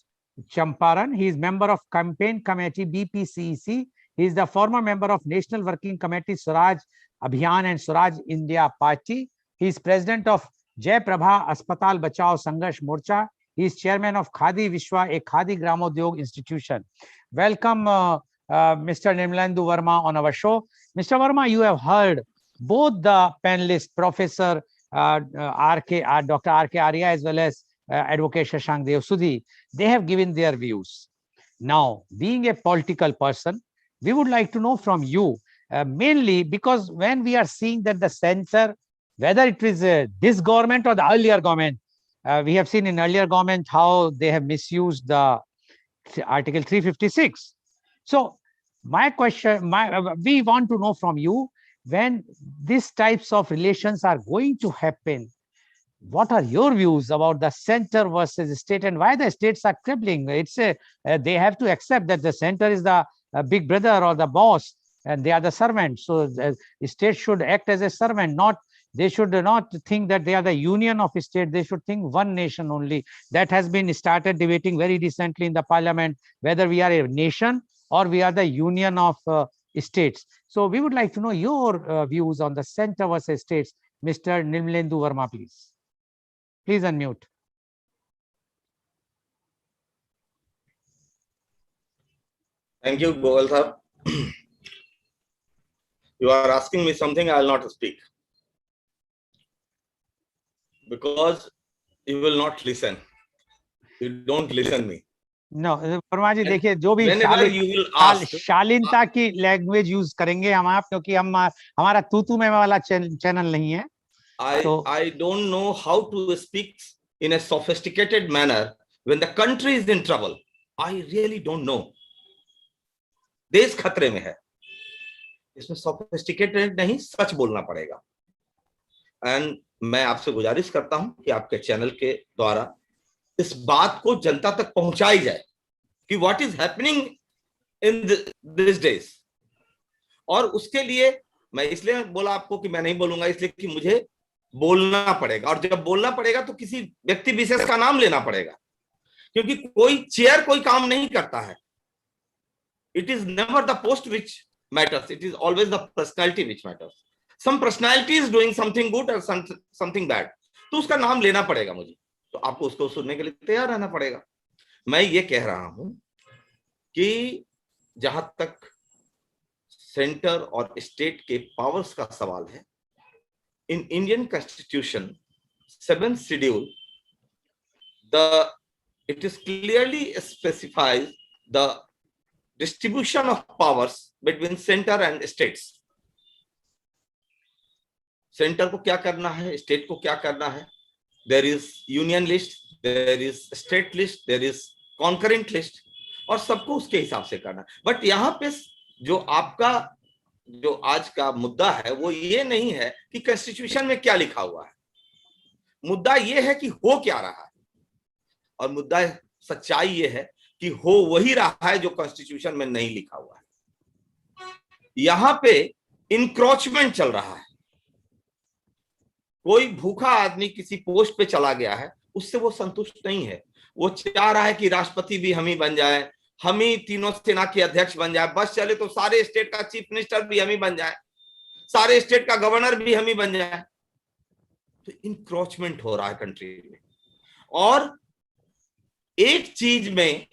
[SPEAKER 1] Champaran. He is member of Campaign Committee BPCEC. He is the former member of National Working Committee Swaraj Abhiyan and Swaraj India Party. He is president of Jai Prabha Aspatal Bachao Sangharsh Morcha. He is chairman of Khadi Vishwa, a Khadi Gramodyog institution. Welcome, Mr. Nimlendu Verma on our show. Mr. Verma, you have heard both the panelists, Professor Dr. R.K. Arya as well as Advocate Shashank Dev Sudhi. They have given their views. Now, being a political person, we would like to know from you, mainly because when we are seeing that the censor, whether it is this government or the earlier government, we have seen in earlier government how they have misused the Article 356. So my question, we want to know from you, when these types of relations are going to happen, what are your views about the center versus state, and why the states are crippling? It's they have to accept that the center is the big brother or the boss, and they are the servant. So the state should act as a servant, not. They should not think that they are the union of state. They should think one nation only. That has been started debating very recently in the parliament, whether we are a nation or we are the union of states. So we would like to know your views on the center versus states. Mr. Nimlendu Verma, please. Please unmute.
[SPEAKER 4] Thank you, Goel sir. You are asking me something I will not speak, because you will not listen. You don't listen me.
[SPEAKER 1] No, Verma जी देखिए, जो भी शालीनता की language use करेंगे हम आप, क्योंकि हम हमारा तू में वाला चैनल नहीं है.
[SPEAKER 4] I don't know how to speak in a sophisticated manner when the country is in trouble. I really don't know. देश खतरे में है, इसमें sophisticated नहीं, सच बोलना पड़ेगा. एंड मैं आपसे गुजारिश करता हूं कि आपके चैनल के द्वारा इस बात को जनता तक पहुंचाई जाए कि what is happening in this days. और उसके लिए मैं इसलिए बोला आपको कि मैं नहीं बोलूंगा, इसलिए कि मुझे बोलना पड़ेगा, और जब बोलना पड़ेगा तो किसी व्यक्ति विशेष का नाम लेना पड़ेगा, क्योंकि कोई चेयर कोई काम नहीं करता है. It is never the post which matters, it is always the personality which matters. Some personality is doing something good or something bad, तो उसका नाम लेना पड़ेगा मुझे, तो आपको उसको सुनने के लिए तैयार रहना पड़ेगा. मैं ये कह रहा हूं कि जहां तक सेंटर और स्टेट के पावर्स का सवाल है, in Indian constitution 7th schedule it is clearly specifies the distribution of powers between center and states. Centre को क्या करना है, स्टेट को क्या करना है. There is union list, there is state list, there is concurrent list, और सबको उसके हिसाब से करना. बट यहाँ पे जो आपका जो आज का मुद्दा है वो ये नहीं है कि कॉन्स्टिट्यूशन में क्या लिखा हुआ है. मुद्दा ये है कि हो क्या रहा है, और मुद्दा सच्चाई ये है कि हो वही रहा है जो कॉन्स्टिट्यूशन में नहीं लिखा हुआ है. यहां पे इंक्रोचमेंट चल रहा है। कोई भूखा आदमी किसी पोस्ट पे चला गया है, उससे वो संतुष्ट नहीं है। वो चाह रहा है कि राष्ट्रपति भी हम ही बन जाए, हम ही तीनों सेना के अध्यक्ष बन जाए, बस चले तो सारे स्टेट का चीफ मिनिस्टर भी हम ही बन जाए, सारे स्टेट का गवर्नर भी हम ही बन जाए। तो इंक्रोचमेंट हो रहा है कंट्री में। और एक चीज में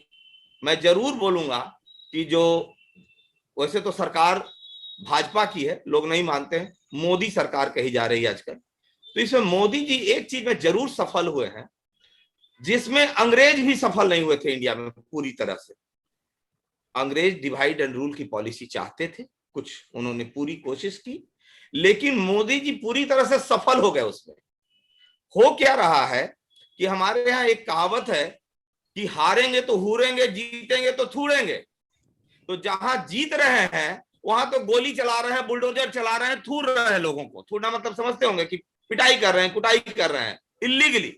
[SPEAKER 4] मैं जरूर बोलूंगा कि जो, वैसे तो सरकार भाजपा की है, लोग नहीं मानते हैं, मोदी सरकार कही जा रही है आजकल। तो इसमें मोदी जी एक चीज में जरूर सफल हुए हैं, जिसमें अंग्रेज भी सफल नहीं हुए थे इंडिया में पूरी तरह से। अंग्रेज डिवाइड एंड रूल की पॉलिसी चाहते थे, कुछ उन्होंने पूरी कोशिश की, लेकिन मोदी जी पूरी तरह से सफल हो गए उसमें। हो क्या रहा है कि हमारे यहाँ एक कहावत है कि हारेंगे तो हूरेंगे, जीतेंगे तो थूड़ेंगे। तो जहां जीत रहे हैं वहां तो गोली चला रहे हैं, बुलडोजर चला रहे हैं, थूर रहे हैं लोगों को। थूरना मतलब समझते होंगे कि पिटाई कर रहे हैं, कुटाई कर रहे हैं इलीगली।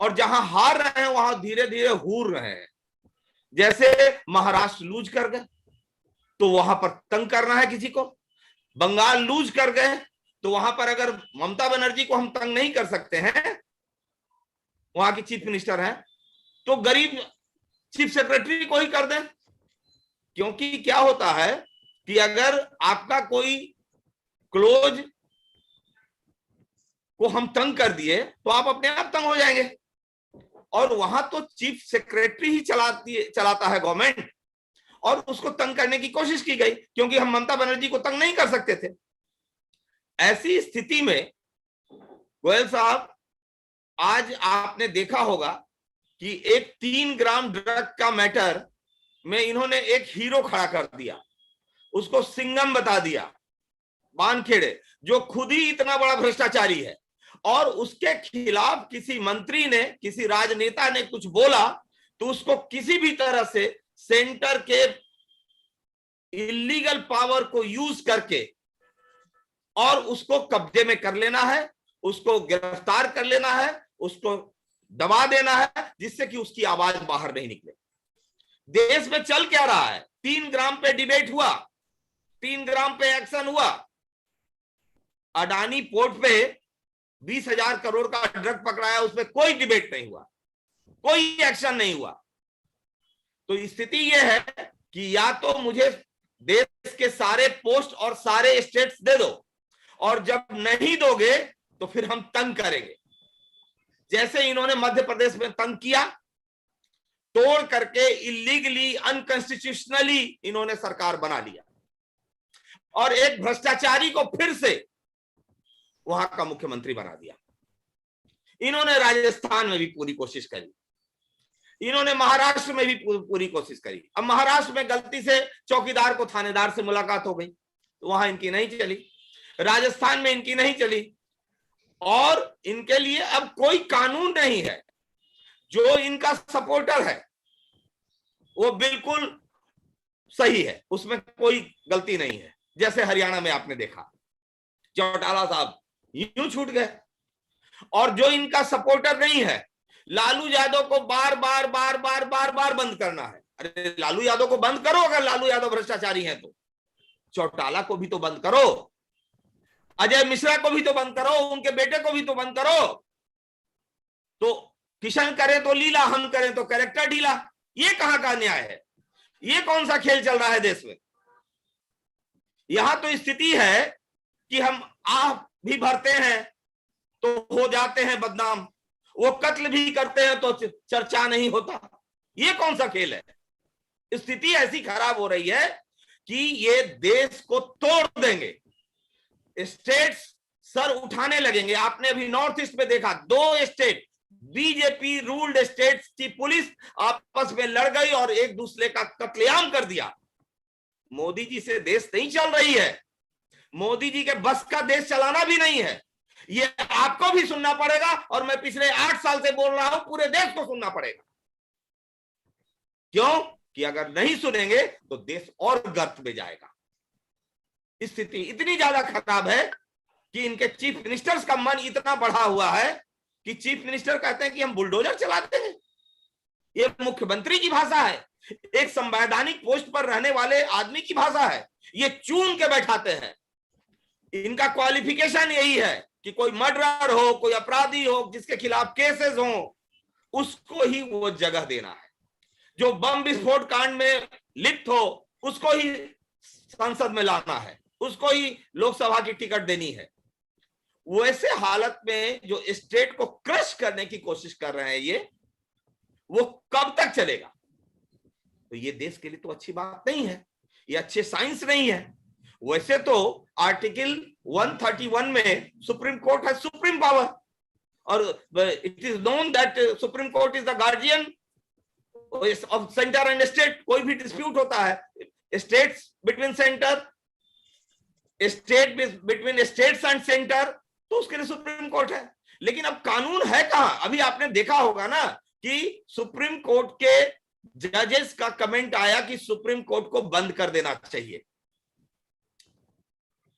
[SPEAKER 4] और जहां हार रहे हैं वहां धीरे धीरे हूर रहे हैं। जैसे महाराष्ट्र लूज कर गए तो वहां पर तंग करना है किसी को, बंगाल लूज कर गए तो वहां पर अगर ममता बनर्जी को हम तंग नहीं कर सकते हैं, वहां की चीफ मिनिस्टर हैं, तो गरीब चीफ सेक्रेटरी को ही कर दें। क्योंकि क्या होता है कि अगर आपका कोई क्लोज को हम तंग कर दिए तो आप अपने आप तंग हो जाएंगे। और वहां तो चीफ सेक्रेटरी ही चलाता है गवर्नमेंट, और उसको तंग करने की कोशिश की गई क्योंकि हम ममता बनर्जी को तंग नहीं कर सकते थे। ऐसी स्थिति में गोयल साहब, आज आपने देखा होगा कि एक 3 ग्राम ड्रग का मैटर में इन्होंने एक हीरो खड़ा कर दिया, उसको सिंघम बता दिया, वानखेड़े, जो खुद ही इतना बड़ा भ्रष्टाचारी है। और उसके खिलाफ किसी मंत्री ने, किसी राजनेता ने कुछ बोला तो उसको किसी भी तरह से सेंटर के इलीगल पावर को यूज करके और उसको कब्जे में कर लेना है, उसको गिरफ्तार कर लेना है, उसको दबा देना है, जिससे कि उसकी आवाज बाहर नहीं निकले। देश में चल क्या रहा है? 3 ग्राम पे डिबेट हुआ, 3 ग्राम पे एक्शन हुआ। अडानी पोर्ट पे 20,000 करोड़ का ड्रग पकड़ाया, उसमें कोई डिबेट नहीं हुआ, कोई एक्शन नहीं हुआ। तो स्थिति यह है कि या तो मुझे देश के सारे पोस्ट और सारे स्टेट्स दे दो, और जब नहीं दोगे तो फिर हम तंग करेंगे। जैसे इन्होंने मध्य प्रदेश में तंग किया, तोड़ करके इलीगली, अनकॉन्स्टिट्यूशनली इन्होंने सरकार बना लिया, और एक भ्रष्टाचारी को फिर से वहां का मुख्यमंत्री बना दिया। इन्होंने राजस्थान में भी पूरी कोशिश करी, इन्होंने महाराष्ट्र में भी पूरी कोशिश करी। अब महाराष्ट्र में गलती से चौकीदार को थानेदार से मुलाकात हो गई तो वहां इनकी नहीं चली, राजस्थान में इनकी नहीं चली, और इनके लिए अब कोई कानून नहीं है। जो इनका सपोर्टर है वो बिल्कुल सही है, उसमें कोई गलती नहीं है। जैसे हरियाणा में आपने देखा, चौटाला साहब यूं छूट गए। और जो इनका सपोर्टर नहीं है, लालू यादव को बार बार बार बार बार बार बंद करना है। अरे लालू यादव को बंद करो, अगर लालू यादव भ्रष्टाचारी हैं तो। चौटाला को भी तो बंद करो, अजय मिश्रा को भी तो बंद करो, उनके बेटे को भी तो बंद करो। तो किशन करे तो लीला, हम करें तो कैरेक्टर ढीला। ये कहां का न्याय है? ये कौन सा खेल चल रहा है देश में? यहां तो स्थिति है कि हम आह भी भरते हैं तो हो जाते हैं बदनाम, वो कत्ल भी करते हैं तो चर्चा नहीं होता। ये कौन सा खेल है? स्थिति ऐसी खराब हो रही है कि ये देश को तोड़ देंगे, स्टेट्स सर उठाने लगेंगे। आपने अभी नॉर्थ ईस्ट में देखा, 2 स्टेट बीजेपी रूल्ड स्टेट्स की पुलिस आपस में लड़ गई और एक दूसरे का कत्लेआम कर दिया। मोदी जी से देश नहीं चल रही है, मोदी जी के बस का देश चलाना भी नहीं है। ये आपको भी सुनना पड़ेगा, और मैं पिछले 8 साल से बोल रहा हूं, पूरे देश को सुनना पड़ेगा। क्यों? कि अगर नहीं सुनेंगे तो देश और गर्त में जाएगा। स्थिति इतनी ज्यादा खराब है कि इनके चीफ मिनिस्टर्स का मन इतना बढ़ा हुआ है कि चीफ मिनिस्टर कहते हैं कि हम बुलडोजर चलाते हैं। ये मुख्यमंत्री की भाषा है, एक संवैधानिक पोस्ट पर रहने वाले आदमी की भाषा है। ये चुन के बैठाते हैं। इनका क्वालिफिकेशन यही है कि कोई मर्डरर हो, कोई अपराधी हो, जिसके खिलाफ केसेस हो, उसको ही वो जगह देना है। जो बम विस्फोट कांड में लिप्त हो उसको ही संसद में लाना है, उसको ही लोकसभा की टिकट देनी है। वैसे हालत में जो स्टेट को क्रश करने की कोशिश कर रहे हैं ये, वो कब तक चलेगा? तो ये देश के लिए तो अच्छी बात नहीं है, ये अच्छे साइंस नहीं है। वैसे तो आर्टिकल 131 में सुप्रीम कोर्ट है सुप्रीम पावर, और it is known that supreme court is the guardian of centre and state. कोई भी डिस्प्यूट होता है states between centre, state between states and centre, तो उसके लिए सुप्रीम कोर्ट है। लेकिन अब कानून है कहां? अभी आपने देखा होगा ना कि सुप्रीम कोर्ट के जजेस का कमेंट आया कि सुप्रीम कोर्ट को बंद कर देना चाहिए,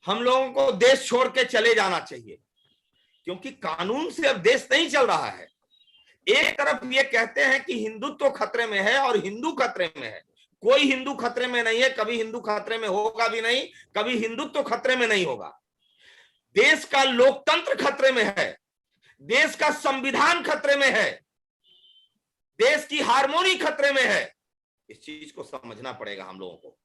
[SPEAKER 4] हम लोगों को देश छोड़ के चले जाना चाहिए, क्योंकि कानून से अब देश नहीं चल रहा है। एक तरफ ये कहते हैं कि हिंदुत्व खतरे में है और हिंदू खतरे में है। कोई हिंदू खतरे में नहीं है, कभी हिंदू खतरे में होगा भी नहीं, कभी हिंदुत्व खतरे में नहीं होगा। देश का लोकतंत्र खतरे में है, देश का संविधान खतरे में है, देश की हार्मोनी खतरे में है। इस चीज को समझना पड़ेगा हम लोगों को।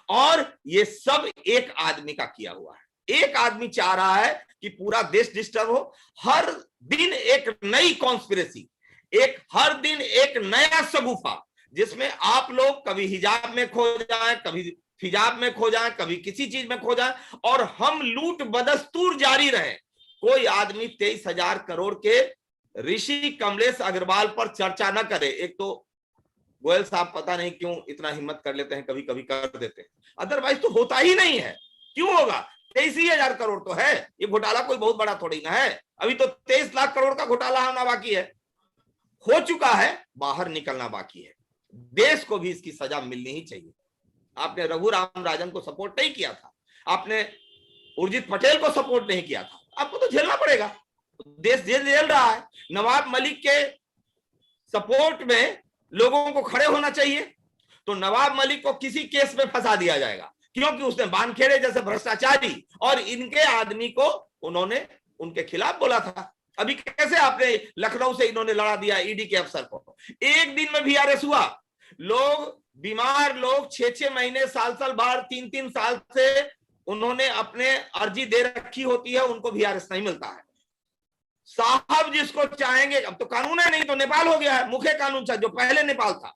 [SPEAKER 4] और ये सब एक आदमी का किया हुआ है। एक आदमी चाह रहा है कि पूरा देश डिस्टर्ब हो। हर दिन एक नई कॉन्स्पिरेसी, हर दिन एक नया शगुफा, जिसमें आप लोग कभी हिजाब में खो जाएं, कभी हिजाब में खो जाएं, कभी किसी चीज में खो जाएं, और हम लूट बदस्तूर जारी रहे। कोई आदमी 23,000 करोड़ के ऋषि कमलेश अग्रवाल पर चर्चा न करे। एक तो गोयल साहब पता नहीं क्यों इतना हिम्मत कर लेते हैं, कभी कभी कर देते हैं, अदरवाइज तो होता ही नहीं है। क्यों होगा? 23,000 करोड़ तो है, ये घोटाला कोई बहुत बड़ा थोड़ी ना है। अभी तो 23 लाख करोड़ का घोटाला होना बाकी है, हो चुका है, बाहर निकलना बाकी है। देश को भी इसकी सजा मिलनी ही चाहिए। आपने रघुराम राजन को सपोर्ट नहीं किया था, आपने उर्जित पटेल को सपोर्ट नहीं किया था, आपको तो झेलना पड़ेगा। देश झेल रहा है। नवाब मलिक के सपोर्ट में लोगों को खड़े होना चाहिए, तो नवाब मलिक को किसी केस में फंसा दिया जाएगा, क्योंकि उसने बानखेड़े जैसे भ्रष्टाचारी और इनके आदमी को उन्होंने उनके खिलाफ बोला था। अभी कैसे आपने लखनऊ से इन्होंने लड़ा दिया ईडी के अफसर को, एक दिन में वीआरएस हुआ। लोग बीमार लोग 6-6 महीने, साल बाहर, 3-3 साल से उन्होंने अपने अर्जी दे रखी होती है, उनको वीआरएस नहीं मिलता है। साहब जिसको चाहेंगे, अब तो कानून है, नहीं तो नेपाल हो गया है, मुख्य कानून था जो पहले नेपाल था,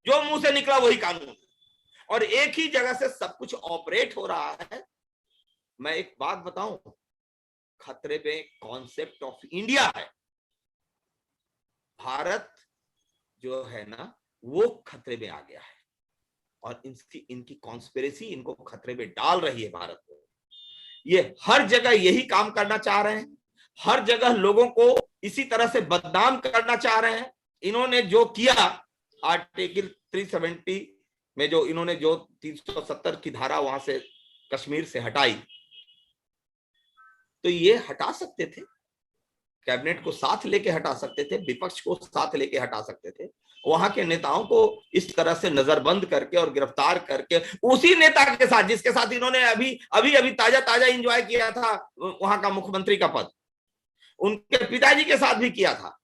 [SPEAKER 4] जो मुंह से निकला वही कानून, और एक ही जगह से सब कुछ ऑपरेट हो रहा है। मैं एक बात बताऊं, खतरे पे कॉन्सेप्ट ऑफ इंडिया है। भारत जो है ना वो खतरे में आ गया है, और इनकी कॉन्स्पिरेसी इनको खतरे में डाल रही है भारत को। ये हर जगह यही काम करना चाह रहे हैं, हर जगह लोगों को इसी तरह से बदनाम करना चाह रहे हैं। इन्होंने जो किया आर्टिकल 370 में, जो इन्होंने जो 370 की धारा वहां से कश्मीर से हटाई, तो ये हटा सकते थे, कैबिनेट को साथ लेके हटा सकते थे, विपक्ष को साथ लेके हटा सकते थे। वहां के नेताओं को इस तरह से नजरबंद करके और गिरफ्तार करके, उसी नेता के साथ जिसके साथ इन्होंने अभी ताजा एंजॉय किया था वहां का मुख्यमंत्री का पद, उनके पिताजी के साथ भी किया था,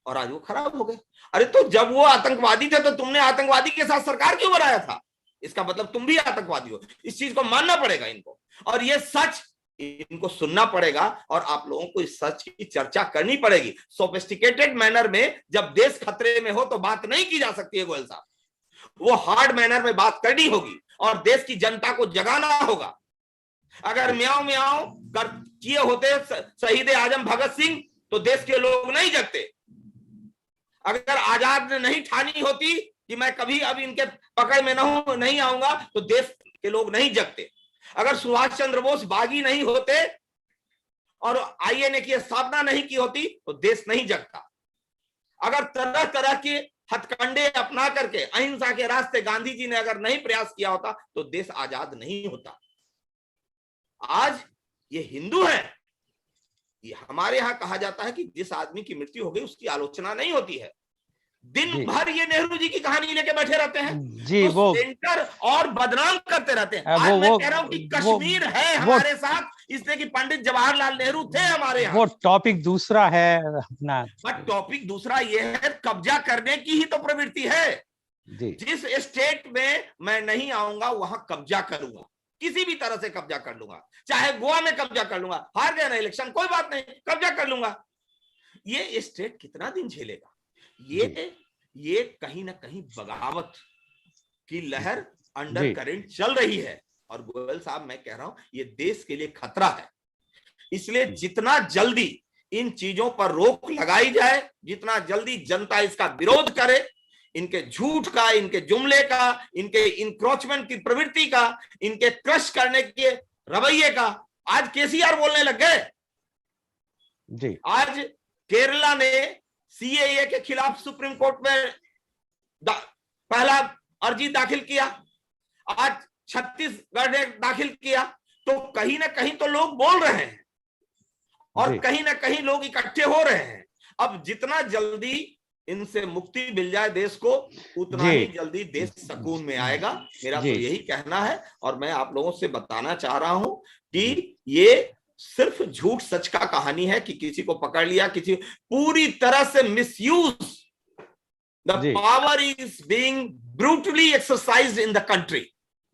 [SPEAKER 4] और आज वो खराब हो गए। अरे तो जब वो आतंकवादी थे तो तुमने आतंकवादी के साथ सरकार क्यों बनाया था? इसका मतलब तुम भी आतंकवादी हो। इस चीज को मानना पड़ेगा इनको, और ये सच इनको सुनना पड़ेगा, और आप लोगों को इस सच की चर्चा करनी पड़ेगी सोफिस्टिकेटेड मैनर में। जब देश खतरे में हो तो बात नहीं की जा सकती है गोयल साहब, वो हार्ड मैनर में बात करनी होगी, और देश की जनता को जगाना होगा। अगर म्याऊं म्याऊं कर किए होते शहीद आजम भगत सिंह तो देश के लोग नहीं जगते। अगर आजाद ने नहीं ठानी होती कि मैं कभी अब इनके पकड़ में नहीं आऊंगा, तो देश के लोग नहीं जगते। अगर सुभाष चंद्र बोस बागी नहीं होते और आईएनए की स्थापना नहीं की होती तो देश नहीं जगता। अगर तरह तरह के हथकंडे अपना करके अहिंसा के रास्ते गांधी जी ने अगर नहीं प्रयास किया होता तो देश आजाद नहीं होता। आज ये हिंदू है, ये हमारे यहां कहा जाता है कि जिस आदमी की मृत्यु हो गई उसकी आलोचना नहीं होती है। दिन
[SPEAKER 1] जी।
[SPEAKER 4] भर ये नेहरू जी की कहानी लेके बैठे रहते हैं,
[SPEAKER 1] जी,
[SPEAKER 4] तो
[SPEAKER 1] वो
[SPEAKER 4] सेंटर और बदनाम करते रहते हैं। आज
[SPEAKER 1] वो
[SPEAKER 4] मैं
[SPEAKER 1] वो
[SPEAKER 4] कह रहा हूं कि
[SPEAKER 1] वो
[SPEAKER 4] कश्मीर है
[SPEAKER 1] वो
[SPEAKER 4] हमारे साथ, इसलिए कि पंडित जवाहरलाल नेहरू थे हमारे
[SPEAKER 1] वो
[SPEAKER 4] यहाँ।
[SPEAKER 1] टॉपिक दूसरा है अपना।
[SPEAKER 4] बट टॉपिक दूसरा ये है, कब्जा करने की ही तो प्रवृत्ति है।
[SPEAKER 1] जी
[SPEAKER 4] जिस स्टेट में मैं नहीं आऊंगा वहां कब्जा करूंगा, किसी भी तरह से कब्जा कर लूंगा, चाहे गोवा में कब्जा कर लूंगा, हार गया ना इलेक्शन कोई बात नहीं, कब्जा कर लूंगा। ये स्टेट कितना दिन झेलेगा? ये कहीं ना कहीं बगावत की लहर अंडर
[SPEAKER 1] जी
[SPEAKER 4] करंट चल रही है। और गोयल साहब, मैं कह रहा हूं ये देश के लिए खतरा है। इसलिए जितना जल्दी इन चीजों पर रोक लगाई जाए, जितना जल्दी जनता इसका विरोध करे, इनके झूठ का, इनके जुमले का, इनके इंक्रोचमेंट की प्रवृत्ति का, इनके क्रश करने के रवैये का। आज केसीआर बोलने लग गए।
[SPEAKER 1] जी
[SPEAKER 4] आज केरला ने सीएए के खिलाफ सुप्रीम कोर्ट में पहला अर्जी दाखिल किया, आज छत्तीसगढ़ ने दाखिल किया। तो कहीं ना कहीं तो लोग बोल रहे हैं और कहीं ना कहीं लोग इकट्ठे हो रहे हैं। अब जितना जल्दी इनसे मुक्ति मिल जाए देश को, उतना ही जल्दी देश सुकून में आएगा। मेरा तो यही कहना है। और मैं आप लोगों से बताना चाह रहा हूं कि ये सिर्फ झूठ सच का कहानी है कि किसी को पकड़ लिया, किसी पूरी तरह से misuse, the power is being brutally exercised in the country.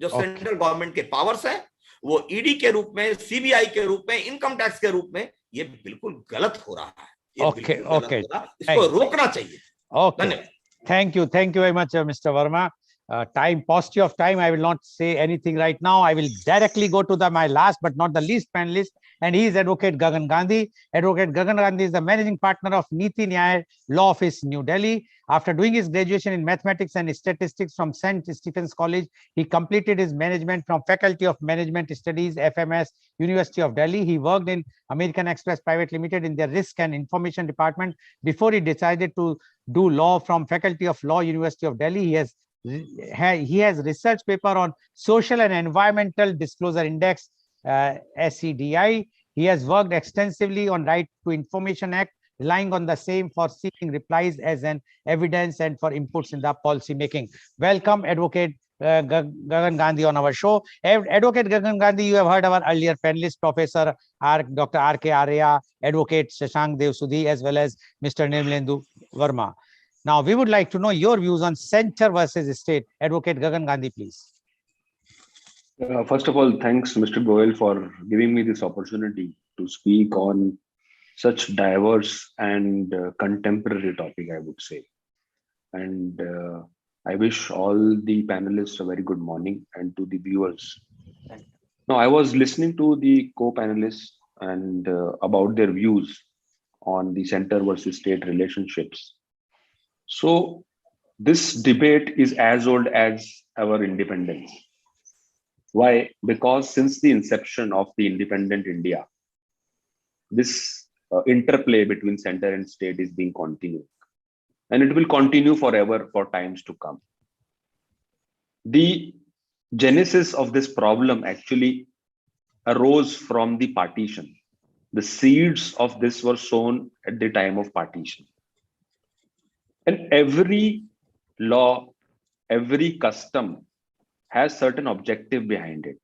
[SPEAKER 4] जो सेंट्रल गवर्नमेंट के पावर्स है वो ईडी के रूप में, सीबीआई के रूप में, इनकम टैक्स के रूप में, ये बिल्कुल गलत हो रहा है।
[SPEAKER 1] Okay.
[SPEAKER 4] इसको रोकना चाहिए।
[SPEAKER 1] Okay. Thank you very much, Mr. Verma. Paucity of time, I will not say anything right now. I will directly go to my last but not the least panelist, and he is Advocate Gagan Gandhi. Advocate Gagan Gandhi is the managing partner of Niti Nyaya Law Office, New Delhi. After doing his graduation in mathematics and statistics from St. Stephen's College, he completed his management from Faculty of Management Studies, FMS, University of Delhi. He worked in American Express Private Limited in their Risk and Information Department before he decided to do law from Faculty of Law, University of Delhi. He has research paper on Social and Environmental Disclosure Index, SEDI. He has worked extensively on Right to Information Act, relying on the same for seeking replies as an evidence and for inputs in the policy making. Welcome, Advocate Gagan Gandhi on our show. Advocate Gagan Gandhi, you have heard our earlier panelist, Professor Dr. R.K. Arya, Advocate Shashank Devsudhi, as well as Mr. Nirmalendu Verma. Now, we would like to know your views on center versus state. Advocate Gagan Gandhi, please.
[SPEAKER 5] First of all, thanks, Mr. Goel, for giving me this opportunity to speak on such diverse and contemporary topic, I would say. And I wish all the panelists a very good morning, and to the viewers. Now, I was listening to the co-panelists and about their views on the center versus state relationships. So this debate is as old as our independence. Why? Because since the inception of the independent India, this interplay between center and state is being continued, and it will continue forever for times to come. The genesis of this problem actually arose from the partition. The seeds of this were sown at the time of partition. And every law, every custom has certain objective behind it.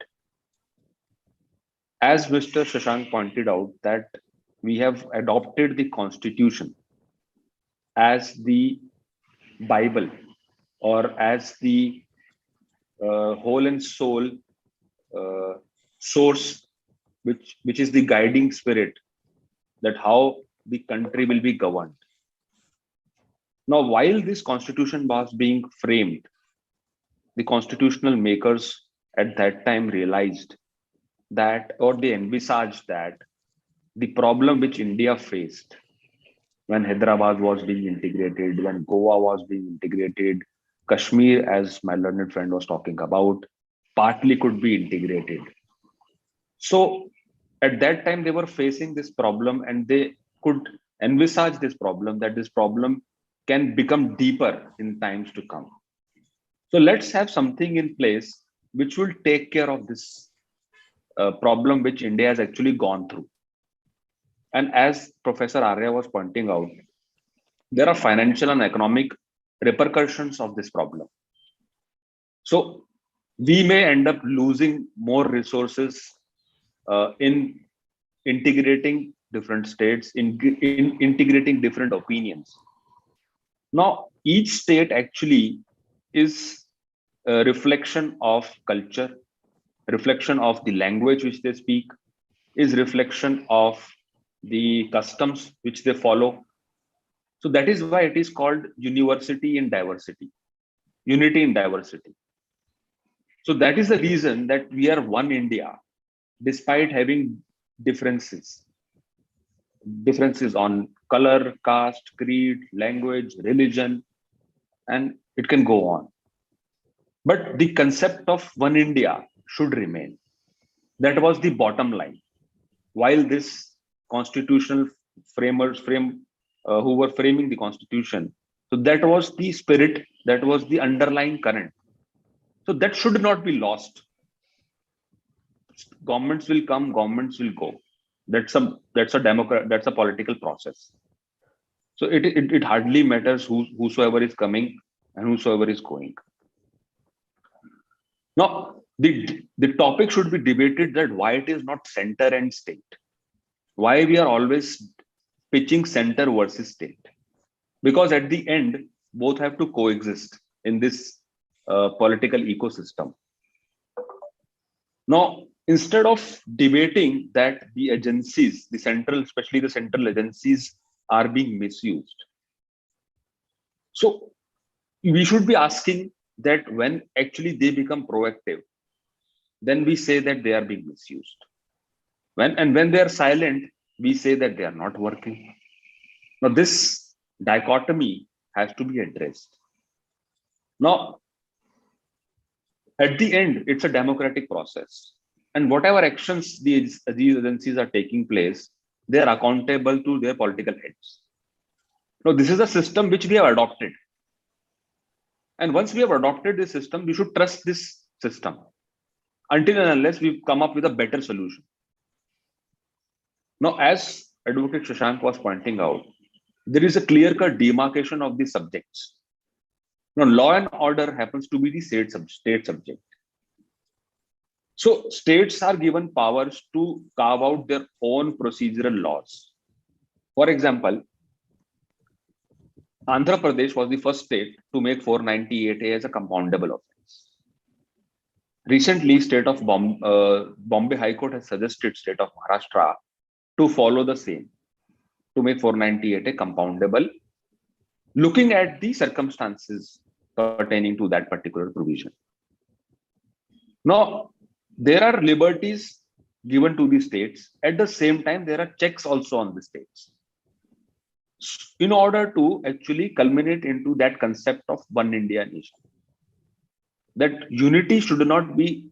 [SPEAKER 5] As Mr. Shashank pointed out, that we have adopted the Constitution as the Bible, or as the whole and soul source, which is the guiding spirit, that how the country will be governed. Now, while this constitution was being framed, the constitutional makers at that time realized that, or they envisaged that, the problem which India faced when Hyderabad was being integrated, when Goa was being integrated, Kashmir, as my learned friend was talking about, partly could be integrated. So at that time, they were facing this problem, and they could envisage this problem, that this problem can become deeper in times to come. So let's have something in place which will take care of this problem which India has actually gone through. And as Professor Arya was pointing out, there are financial and economic repercussions of this problem. So we may end up losing more resources in integrating different states, in integrating different opinions. Now, each state actually is a reflection of culture, reflection of the language which they speak, is reflection of the customs which they follow. So that is why it is called university in diversity, unity in diversity. So that is the reason that we are one India, despite having differences, differences on color, caste, creed, language, religion, and it can go on. But the concept of one India should remain. That was the bottom line. While this constitutional who were framing the constitution, so that was the spirit, that was the underlying current. So that should not be lost. Governments will come, governments will go. That's a political process. So it hardly matters whosoever is coming and whosoever is going. Now, the topic should be debated that why it is not center and state. Why we are always pitching center versus state. Because at the end, both have to coexist in this political ecosystem. Now, instead of debating that the agencies, the central, especially the central agencies, are being misused. So we should be asking that when actually they become proactive, then we say that they are being misused. When they are silent, we say that they are not working. Now, this dichotomy has to be addressed. Now, at the end, it's a democratic process. And whatever actions these agencies are taking place, they are accountable to their political heads. Now, this is a system which we have adopted. And once we have adopted this system, we should trust this system until and unless we come up with a better solution. Now, as Advocate Shashank was pointing out, there is a clear-cut demarcation of the subjects. Now, law and order happens to be the state subject. So, states are given powers to carve out their own procedural laws. For example, Andhra Pradesh was the first state to make 498A as a compoundable offense. Recently, state of Bombay High Court has suggested state of Maharashtra to follow the same, to make 498A compoundable, looking at the circumstances pertaining to that particular provision. Now, there are liberties given to the states. At the same time, there are checks also on the states, in order to actually culminate into that concept of one India nation. That unity should not be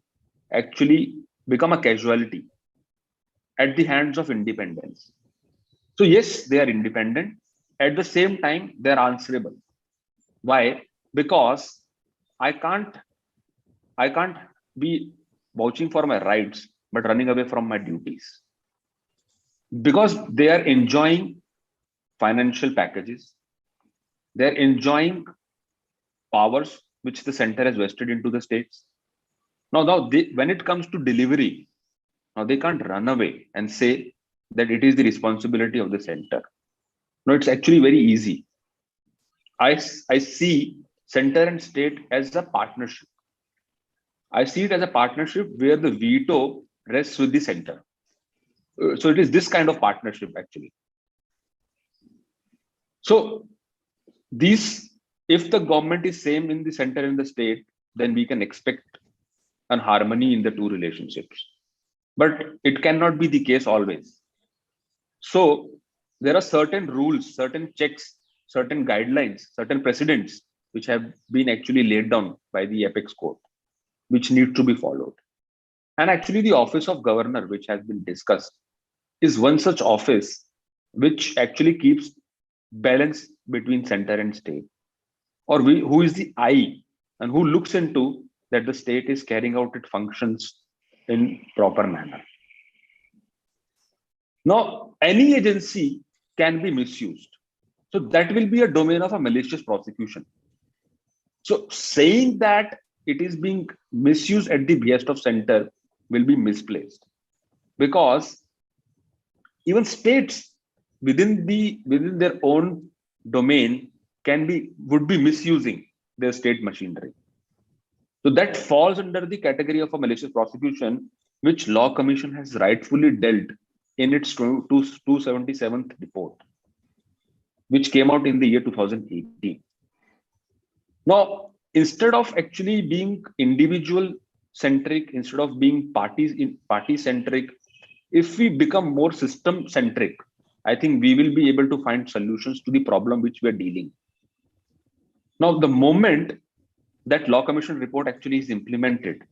[SPEAKER 5] actually become a casualty at the hands of independence. So yes, they are independent. At the same time, they are answerable. Why? Because I can't be vouching for my rights, but running away from my duties. Because they are enjoying financial packages, they're enjoying powers which the center has vested into the states. Now when it comes to delivery, now they can't run away and say that it is the responsibility of the center. No, it's actually very easy. I see center and state as a partnership. I see it as a partnership where the veto rests with the center. So it is this kind of partnership actually. So if the government is same in the center and the state, then we can expect an harmony in the two relationships. But it cannot be the case always. So there are certain rules, certain checks, certain guidelines, certain precedents which have been actually laid down by the apex court, which need to be followed. And actually the office of governor, which has been discussed, is one such office which actually keeps balance between center and state, or who is the eye and who looks into that the state is carrying out its functions in proper manner. Now, any agency can be misused. So that will be a domain of a malicious prosecution. So saying that it is being misused at the behest of center will be misplaced, because even states within their own domain would be misusing their state machinery. So that falls under the category of a malicious prosecution, which Law Commission has rightfully dealt in its 277th report, which came out in the year 2018. Now, instead of actually being individual centric, instead of being party centric, if we become more system centric, I think we will be able to find solutions to the problem which we are dealing. Now, the moment that Law Commission report actually is implemented,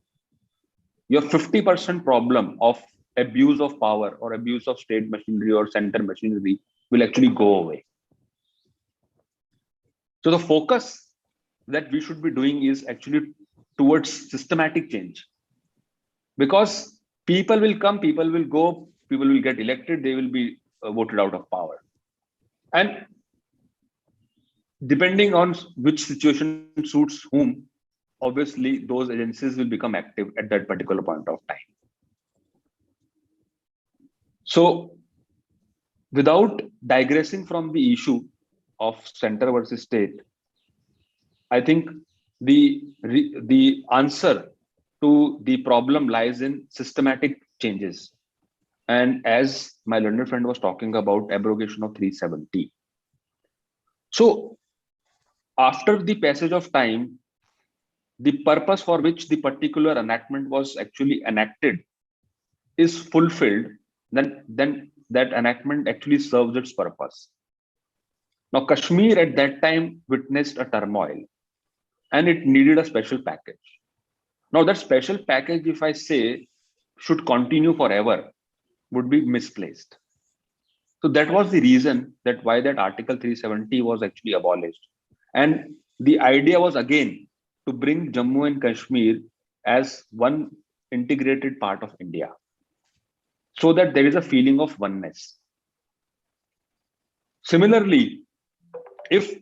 [SPEAKER 5] your 50% problem of abuse of power or abuse of state machinery or center machinery will actually go away. So the focus that we should be doing is actually towards systematic change, because people will come, people will go, people will get elected, they will be voted out of power. And depending on which situation suits whom, obviously those agencies will become active at that particular point of time. So without digressing from the issue of center versus state, I think the answer to the problem lies in systematic changes. And as my learned friend was talking about abrogation of 370. So after the passage of time, the purpose for which the particular enactment was actually enacted is fulfilled, then that enactment actually serves its purpose. Now, Kashmir at that time witnessed a turmoil and it needed a special package. Now, that special package, if I say should continue forever, would be misplaced. So that was the reason that why that Article 370 was actually abolished. And the idea was again to bring Jammu and Kashmir as one integrated part of India, so that there is a feeling of oneness. Similarly, if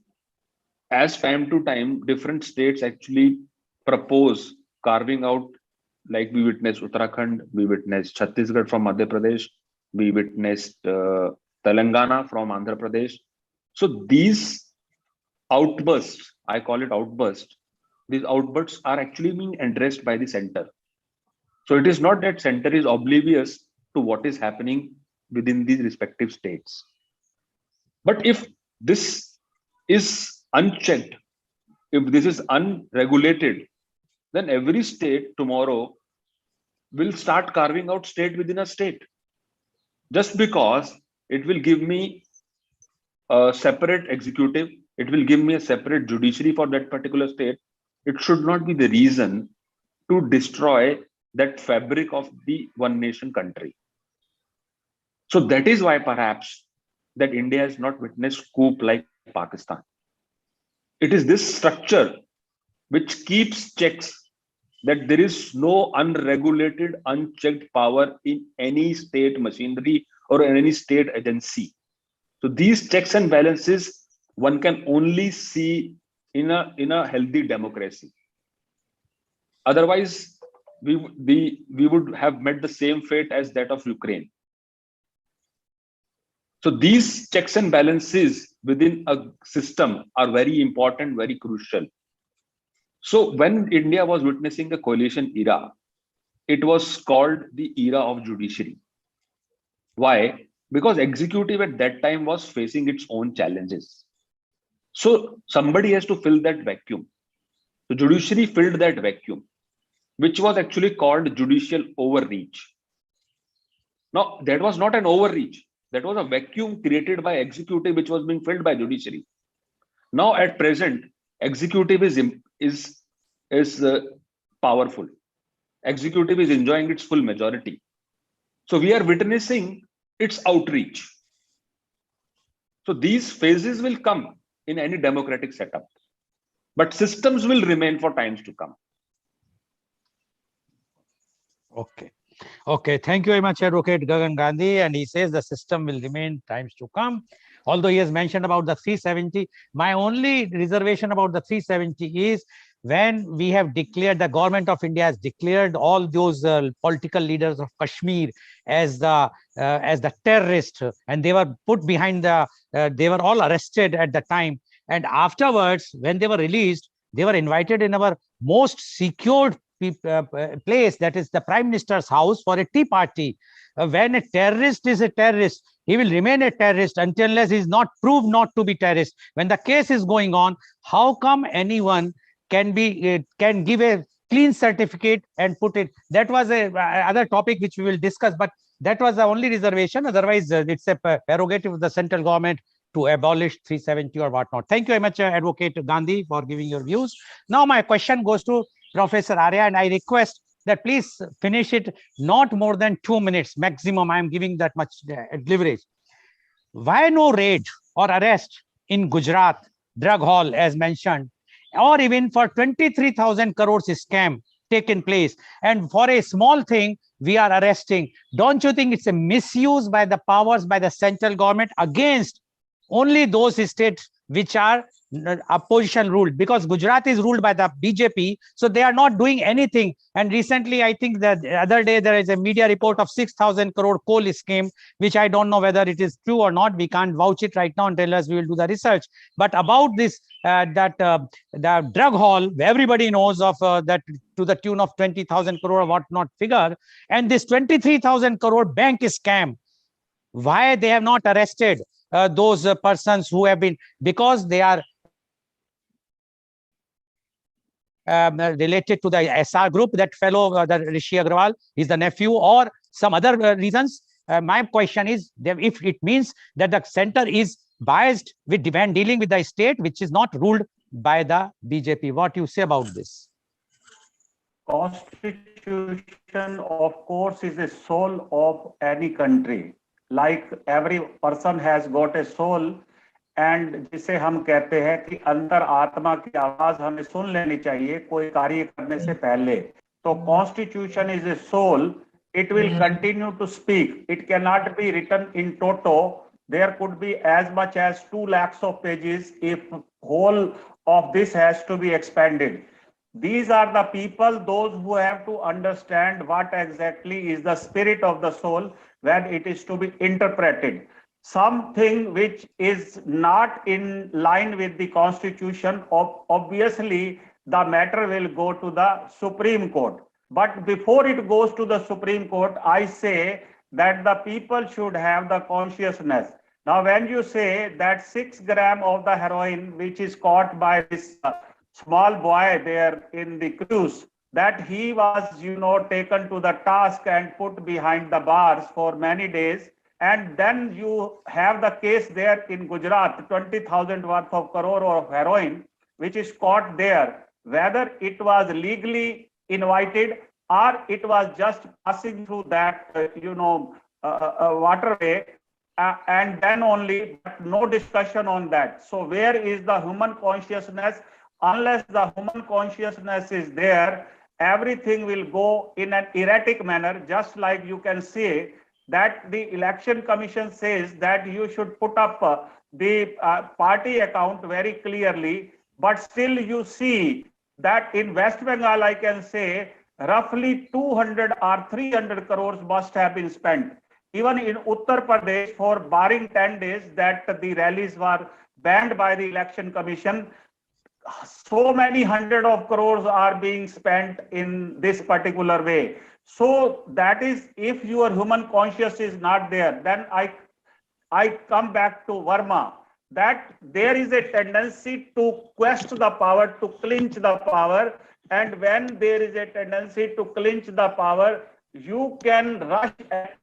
[SPEAKER 5] as time to time different states actually propose carving out, like we witnessed Uttarakhand, we witnessed Chhattisgarh from Madhya Pradesh, we witnessed Telangana from Andhra Pradesh. So these outbursts, I call it outbursts, these outbursts are actually being addressed by the center. So it is not that center is oblivious to what is happening within these respective states. But if this is unchecked, if this is unregulated, then every state tomorrow will start carving out state within a state, just because it will give me a separate executive, it will give me a separate judiciary for that particular state. It should not be the reason to destroy that fabric of the one nation country. So that is why perhaps that India has not witnessed coup like Pakistan. It is this structure which keeps checks, that there is no unregulated, unchecked power in any state machinery or in any state agency. So these checks and balances one can only see in a healthy democracy. Otherwise, we would have met the same fate as that of Ukraine. So these checks and balances within a system are very important, very crucial. So when India was witnessing a coalition era, it was called the era of judiciary. Why? Because executive at that time was facing its own challenges. So somebody has to fill that vacuum. So judiciary filled that vacuum, which was actually called judicial overreach. Now, that was not an overreach. That was a vacuum created by executive, which was being filled by judiciary. Now, at present, executive is powerful. Executive is enjoying its full majority. So we are witnessing its outreach. So these phases will come in any democratic setup, but systems will remain for times to come.
[SPEAKER 1] Okay. Okay. Thank you very much, Advocate Gagan Gandhi. And he says the system will remain times to come. although he has mentioned about the 370. My only reservation about the 370 is when we have declared, the government of India has declared all those political leaders of Kashmir as the terrorists, and they were put behind they were all arrested at the time. And afterwards, when they were released, they were invited in our most secured place, that is the Prime Minister's house, for a tea party. When a terrorist is a terrorist, he will remain a terrorist until unless he is not proved not to be terrorist. When the case is going on, how come anyone can give a clean certificate and put it? That was a other topic which we will discuss, but that was the only reservation. Otherwise, it's a prerogative of the central government to abolish 370 or whatnot. Thank you very much, Advocate Gandhi, for giving your views. Now, my question goes to Professor Arya, and I request that please finish it not more than 2 minutes maximum. I am giving that much leverage. Why no raid or arrest in Gujarat drug hall as mentioned, or even for 23,000 crores scam taken place, and for a small thing we are arresting? Don't you think it's a misuse by the powers by the central government against only those states which are opposition ruled? Because Gujarat is ruled by the BJP, so they are not doing anything. And recently, I think that the other day there is a media report of 6,000 crore coal scheme, which I don't know whether it is true or not. We can't vouch it right now until we will do the research. But about this, the drug hall, everybody knows of that to the tune of 20,000 crore or whatnot figure, and this 23,000 crore bank scam. Why they have not arrested those persons who have been, because they are related to the SR group, that fellow, the Rishi Agrawal, is the nephew, or some other reasons. My question is, if it means that the center is biased with when dealing with the state, which is not ruled by the BJP. What you say about this?
[SPEAKER 2] Constitution, of course, is the soul of any country. Like every person has got a soul, and जिसे हम कहते हैं कि अंदर आत्मा की आवाज हमें सुन लेनी चाहिए कोई कार्य करने से पहले. तो constitution is a soul. It will continue to speak. It cannot be written in toto. There could be as much as 2 lakhs of pages if whole of this has to be expanded. These are the people, those who have to understand what exactly is the spirit of the soul when it is to be interpreted. Something which is not in line with the constitution, obviously the matter will go to the Supreme Court. But before it goes to the Supreme Court, I say that the people should have the consciousness. Now, when you say that 6 grams of the heroin, which is caught by this small boy there in the cruise, that he was, taken to the task and put behind the bars for many days. And then you have the case there in Gujarat, 20,000 worth of crore of heroin, which is caught there. Whether it was legally invited or it was just passing through that, waterway, and then only, but no discussion on that. So where is the human consciousness? Unless the human consciousness is there, everything will go in an erratic manner, just like you can see that the election commission says that you should put up the party account very clearly, but still you see that in West Bengal, I can say roughly 200 or 300 crores must have been spent. Even in Uttar Pradesh, for barring 10 days that the rallies were banned by the election commission, so many hundred of crores are being spent in this particular way. So that is, if your human conscience is not there, then I come back to Verma, that there is a tendency to quest the power, to clinch the power. And when there is a tendency to clinch the power, you can rush,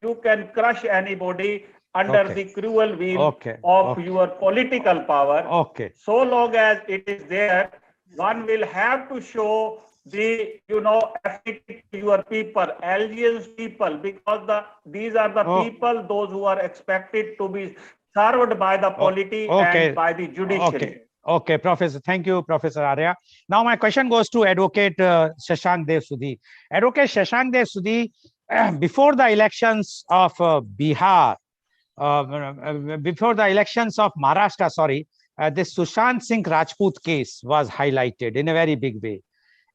[SPEAKER 2] you can crush anybody under the cruel wheel of your political power. So long as it is there, one will have to show the affinity to your people, allegiance people, because these are the people, those who are expected to be served by the polity and by the judiciary.
[SPEAKER 1] Okay, Professor. Thank you, Professor Arya. Now my question goes to Advocate Shashank Dev Sudhi. Advocate Shashank Dev Sudhi, before the elections of Bihar, before the elections of Maharashtra, sorry, this Sushant Singh Rajput case was highlighted in a very big way.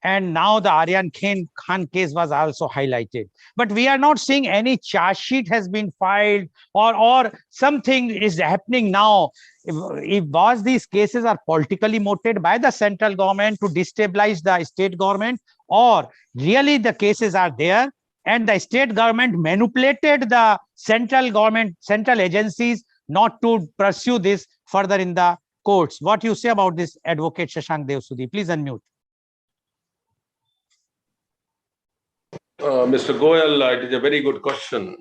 [SPEAKER 1] And now the Aryan Khan case was also highlighted. But we are not seeing any charge sheet has been filed, or something is happening now. If was these cases are politically motivated by the central government to destabilize the state government, or really the cases are there and the state government manipulated the central government, central agencies not to pursue this further in the courts. What you say about this, Advocate Shashank Devsudi? Please unmute.
[SPEAKER 3] Mr. Goel, it is a very good question.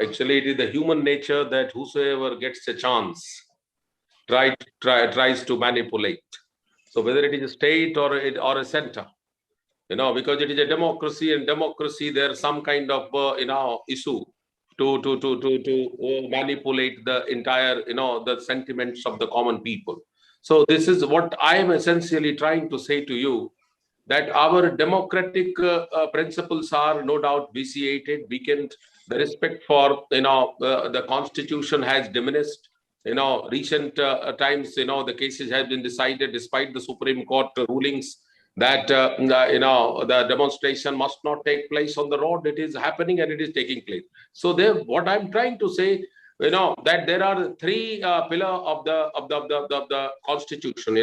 [SPEAKER 3] Actually, it is the human nature that whosoever gets a chance tries to manipulate. So whether it is a state or a center, because it is a democracy, and democracy there's some kind of issue to manipulate the entire the sentiments of the common people. So this is what I am essentially trying to say to you, that our democratic principles are no doubt vitiated, weakened. The respect for the constitution has diminished. Recent times, the cases have been decided despite the Supreme Court rulings that the demonstration must not take place on the road. It is happening and it is taking place. So there, what I'm trying to say, that there are three pillars of the constitution,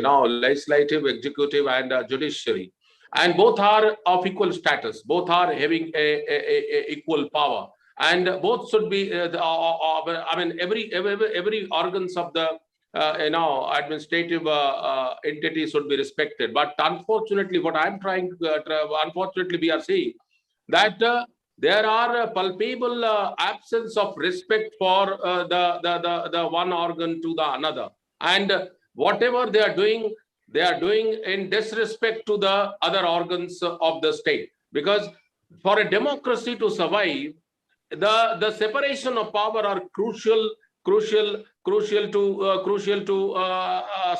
[SPEAKER 3] legislative, executive, and judiciary. And both are of equal status, both are having a equal power, and both should be I mean every organs of the administrative entity should be respected. But unfortunately, what I'm trying unfortunately we are seeing that there are palpable absence of respect for the one organ to the another, and whatever they are doing in disrespect to the other organs of the state. Because for a democracy to survive, the separation of power are crucial to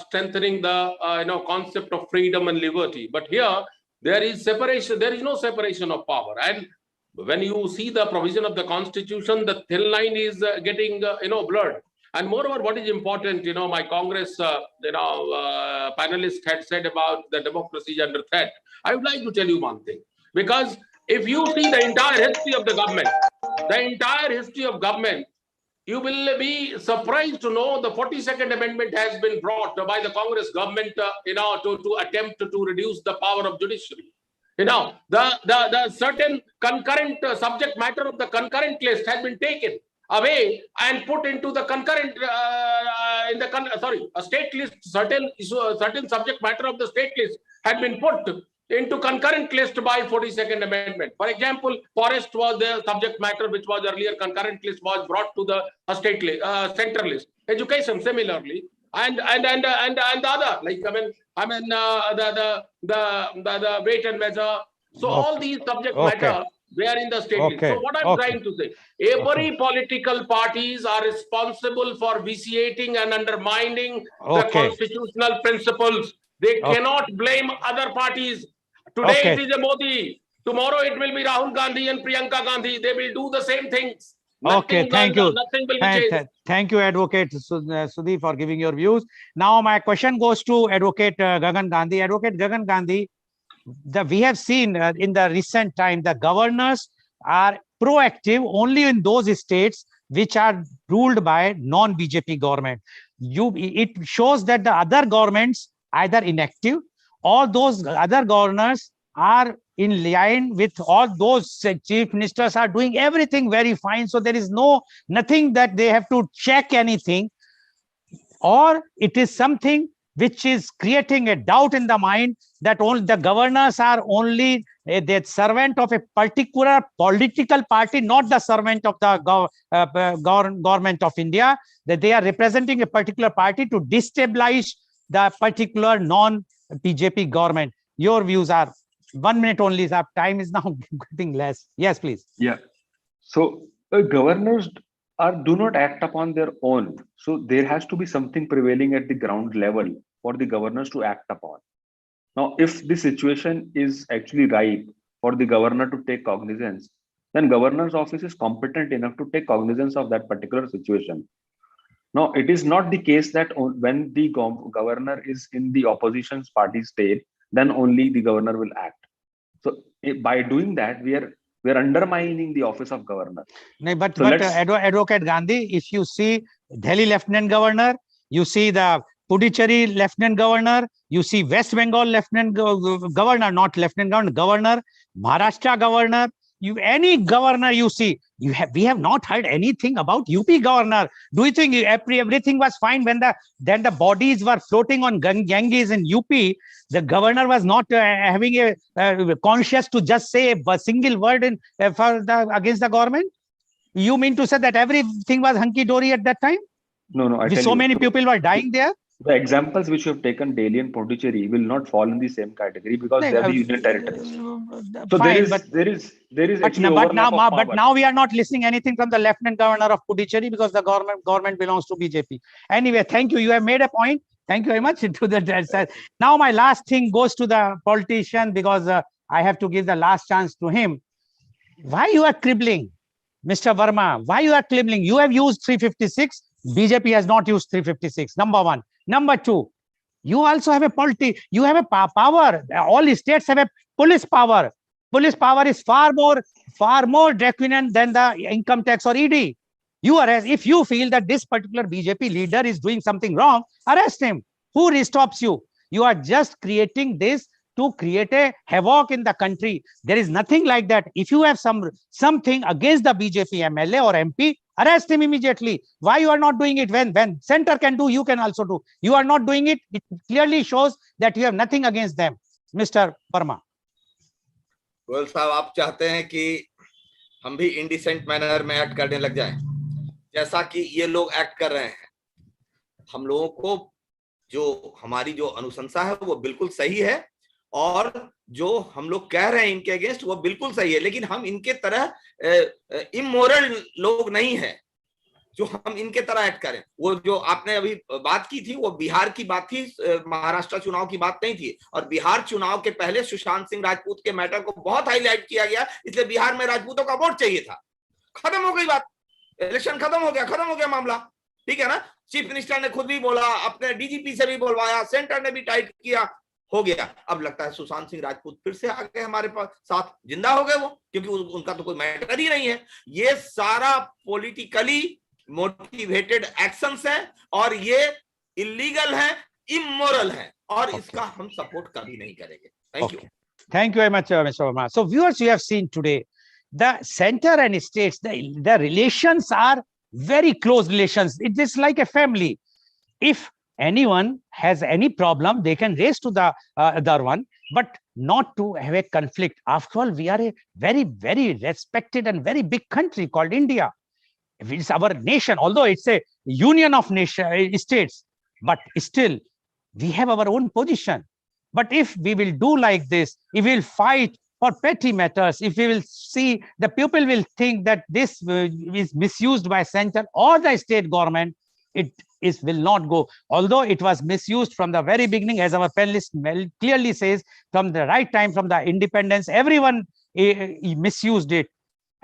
[SPEAKER 3] strengthening the concept of freedom and liberty. But here there is separation. There is no separation of power. And when you see the provision of the constitution, the thin line is getting blurred. And moreover, what is important, my Congress, panelist had said about the democracy is under threat. I would like to tell you one thing, because if you see the entire history of the government, you will be surprised to know the 42nd Amendment has been brought by the Congress government, to attempt to reduce the power of judiciary. The certain concurrent subject matter of the concurrent list has been taken away and put into the concurrent a state list. Certain subject matter of the state list had been put into concurrent list by 42nd Amendment. For example, forest was the subject matter which was earlier concurrent list, was brought to the state list, center list. Education similarly, and the other, like the weight and measure. So all these subject matter, they are in the state list. So what I'm trying to say, every political parties are responsible for vitiating and undermining the constitutional principles. They cannot blame other parties. Today it is a Modi, tomorrow it will be Rahul Gandhi and Priyanka Gandhi. They will do the same things.
[SPEAKER 1] Thank you.
[SPEAKER 3] Nothing will be changed.
[SPEAKER 1] Thank you, Advocate Sudhi, for giving your views. Now my question goes to Advocate Gagan Gandhi. Advocate Gagan Gandhi, we have seen in the recent time, the governors are proactive only in those states which are ruled by non-BJP government. It shows that the other governments either inactive, or those other governors are in line with all those chief ministers are doing everything very fine. So there is nothing that they have to check anything, or it is something which is creating a doubt in the mind that only the governors are only the servant of a particular political party, not the servant of the government of India, that they are representing a particular party to destabilize the particular non-BJP government. Your views are 1 minute only. Time is now getting less. Yes, please.
[SPEAKER 5] Yeah. So governors do not act upon their own. So there has to be something prevailing at the ground level for the governors to act upon. Now, if the situation is actually ripe for the governor to take cognizance, then governor's office is competent enough to take cognizance of that particular situation. Now, it is not the case that when the governor is in the opposition's party state, then only the governor will act. So by doing that, we are undermining the office of governor.
[SPEAKER 1] No, but
[SPEAKER 5] So
[SPEAKER 1] Advocate Gandhi, if you see Delhi Lieutenant Governor, you see the Puducherry Lieutenant Governor, you see West Bengal Lieutenant Governor, not Lieutenant Governor, Governor, Maharashtra Governor, any governor you see, we have not heard anything about UP governor. Do you think everything was fine when the bodies were floating on Ganges in UP? The governor was not having a conscious to just say a single word against the government. You mean to say that everything was hunky dory at that time?
[SPEAKER 5] No.
[SPEAKER 1] So many people were dying there.
[SPEAKER 5] The examples which you have taken, Delhi and Pondicherry, will not fall in the same category because they are the union territories. So
[SPEAKER 1] fine,
[SPEAKER 5] there is
[SPEAKER 1] but now we are not listening anything from the Lieutenant Governor of Puducherry because the government belongs to BJP. Anyway, thank you. You have made a point. Thank you very much. Now my last thing goes to the politician because I have to give the last chance to him. Why you are quibbling, Mr. Verma? Why you are quibbling? You have used 356. BJP has not used 356. Number one. Number two, you also have you have a power. All states have a police power. Police power is far more draconian than the income tax or ED. If you feel that this particular BJP leader is doing something wrong, arrest him. Who stops you? You are just creating this to create a havoc in the country. There is nothing like that. If you have something against the BJP MLA or MP, arrest him immediately. Why you are not doing it? When center can do, you can also do. You are not doing it. It clearly shows that you have nothing against them. Mr. Verma.
[SPEAKER 4] Goyal साहब, आप चाहते हैं कि हम भी indecent manner में act करने लग जाएं, जैसा कि ये लोग एक्ट कर रहे हैं। हम लोगों को जो हमारी जो अनुशंसा है वो बिल्कुल सही है और जो हम लोग कह रहे हैं इनके अगेंस्ट वो बिल्कुल सही है, लेकिन हम इनके तरह इमोरल लोग नहीं है जो हम इनके तरह एक्ट करें। वो जो आपने अभी बात की थी वो बिहार की बात थी, महाराष्ट्र चुनाव की बात नहीं थी। और बिहार चुनाव के पहले सुशांत सिंह राजपूत के मैटर को बहुत हाईलाइट किया गया, इसलिए बिहार में राजपूतों का वोट चाहिए था। खत्म हो गई बात, इलेक्शन खत्म हो गया मामला, ठीक है ना। चीफ मिनिस्टर ने खुद भी बोला, अपने डीजीपी से भी बोलवाया, सेंटर ने भी टाइट किया, हो गया। अब लगता है सुशांत सिंह राजपूत फिर से आ गए हमारे पास, साथ जिंदा हो गए वो, क्योंकि उनका तो कोई मैटर ही नहीं है। ये सारा पॉलिटिकली मोटिवेटेड एक्शंस हैं और ये इलीगल है, इमोरल है और इसका हम सपोर्ट कभी नहीं करेंगे। Thank you.
[SPEAKER 1] Thank you very much, Mr. Verma. So viewers, you have seen today the center and states, the relations are very close relations. It is like a family. If anyone has any problem, they can raise to the other one, but not to have a conflict. After all, we are a very, very respected and very big country called India. It's our nation, although it's a union of states, but still we have our own position. But if we will do like this, if we will fight for petty matters, if we will see, the people will think that this is misused by center or the state government, it will not go. Although it was misused from the very beginning, as our panelist clearly says, from the right time, from the independence, everyone misused it.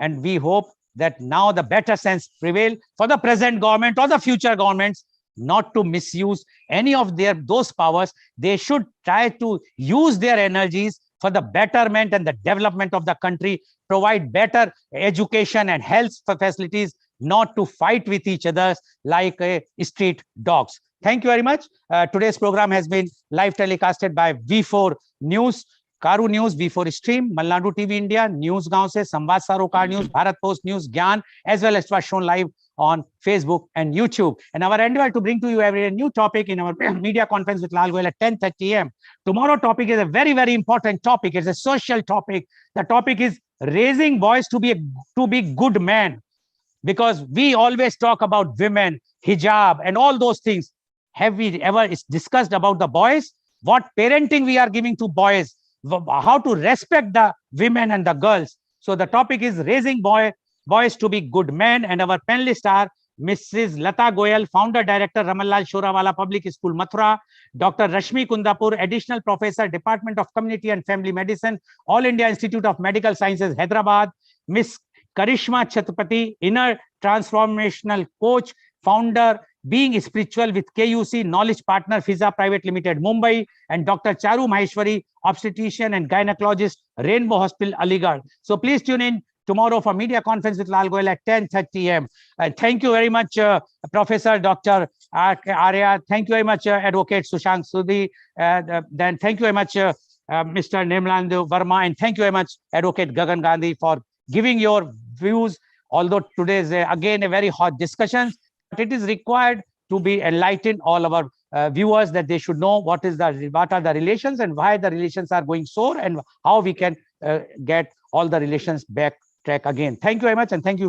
[SPEAKER 1] And we hope that now the better sense prevail for the present government or the future governments not to misuse any of those powers. They should try to use their energies for the betterment and the development of the country, provide better education and health facilities, not to fight with each other like street dogs. Thank you very much. Today's program has been live telecasted by V4 News, Karu News, V4 Stream, Malnadu TV India, News Gaon se, Samvad Sarokar News, Bharat Post News, Gyan, as well as it was shown live on Facebook and YouTube. And our endeavor to bring to you every new topic in our media conference with Lal Goel at 10:30 a.m. Tomorrow topic is a very, very important topic. It's a social topic. The topic is raising boys to be good men, because we always talk about women, hijab, and all those things. Have we ever discussed about the boys? What parenting we are giving to boys? How to respect the women and the girls? So the topic is raising boys to be good men, and our panelists are Mrs. Lata Goel, Founder Director, Ramanlal Shorawala Public School, Mathura; Dr. Rashmi Kundapur, Additional Professor, Department of Community and Family Medicine, All India Institute of Medical Sciences, Hyderabad; Miss Karishma Chaturvedi, inner transformational coach, founder, Being Spiritual with KUC, knowledge partner, Fiza Private Limited, Mumbai, and Dr. Charu Maheshwari, obstetrician and gynecologist, Rainbow Hospital, Aligarh. So please tune in tomorrow for media conference with Lal Goel at 10:30 a.m. Thank you very much, Professor Dr. Arya. Thank you very much, Advocate Sushank Sudhi. Then thank you very much, Mr. Nimlandu Verma, and thank you very much, Advocate Gagan Gandhi, for giving your views. Although today is again a very hot discussion, but it is required to be enlightened all our viewers, that they should know what are the relations and why the relations are going sore, and how we can get all the relations back track again. Thank you very much, and thank you.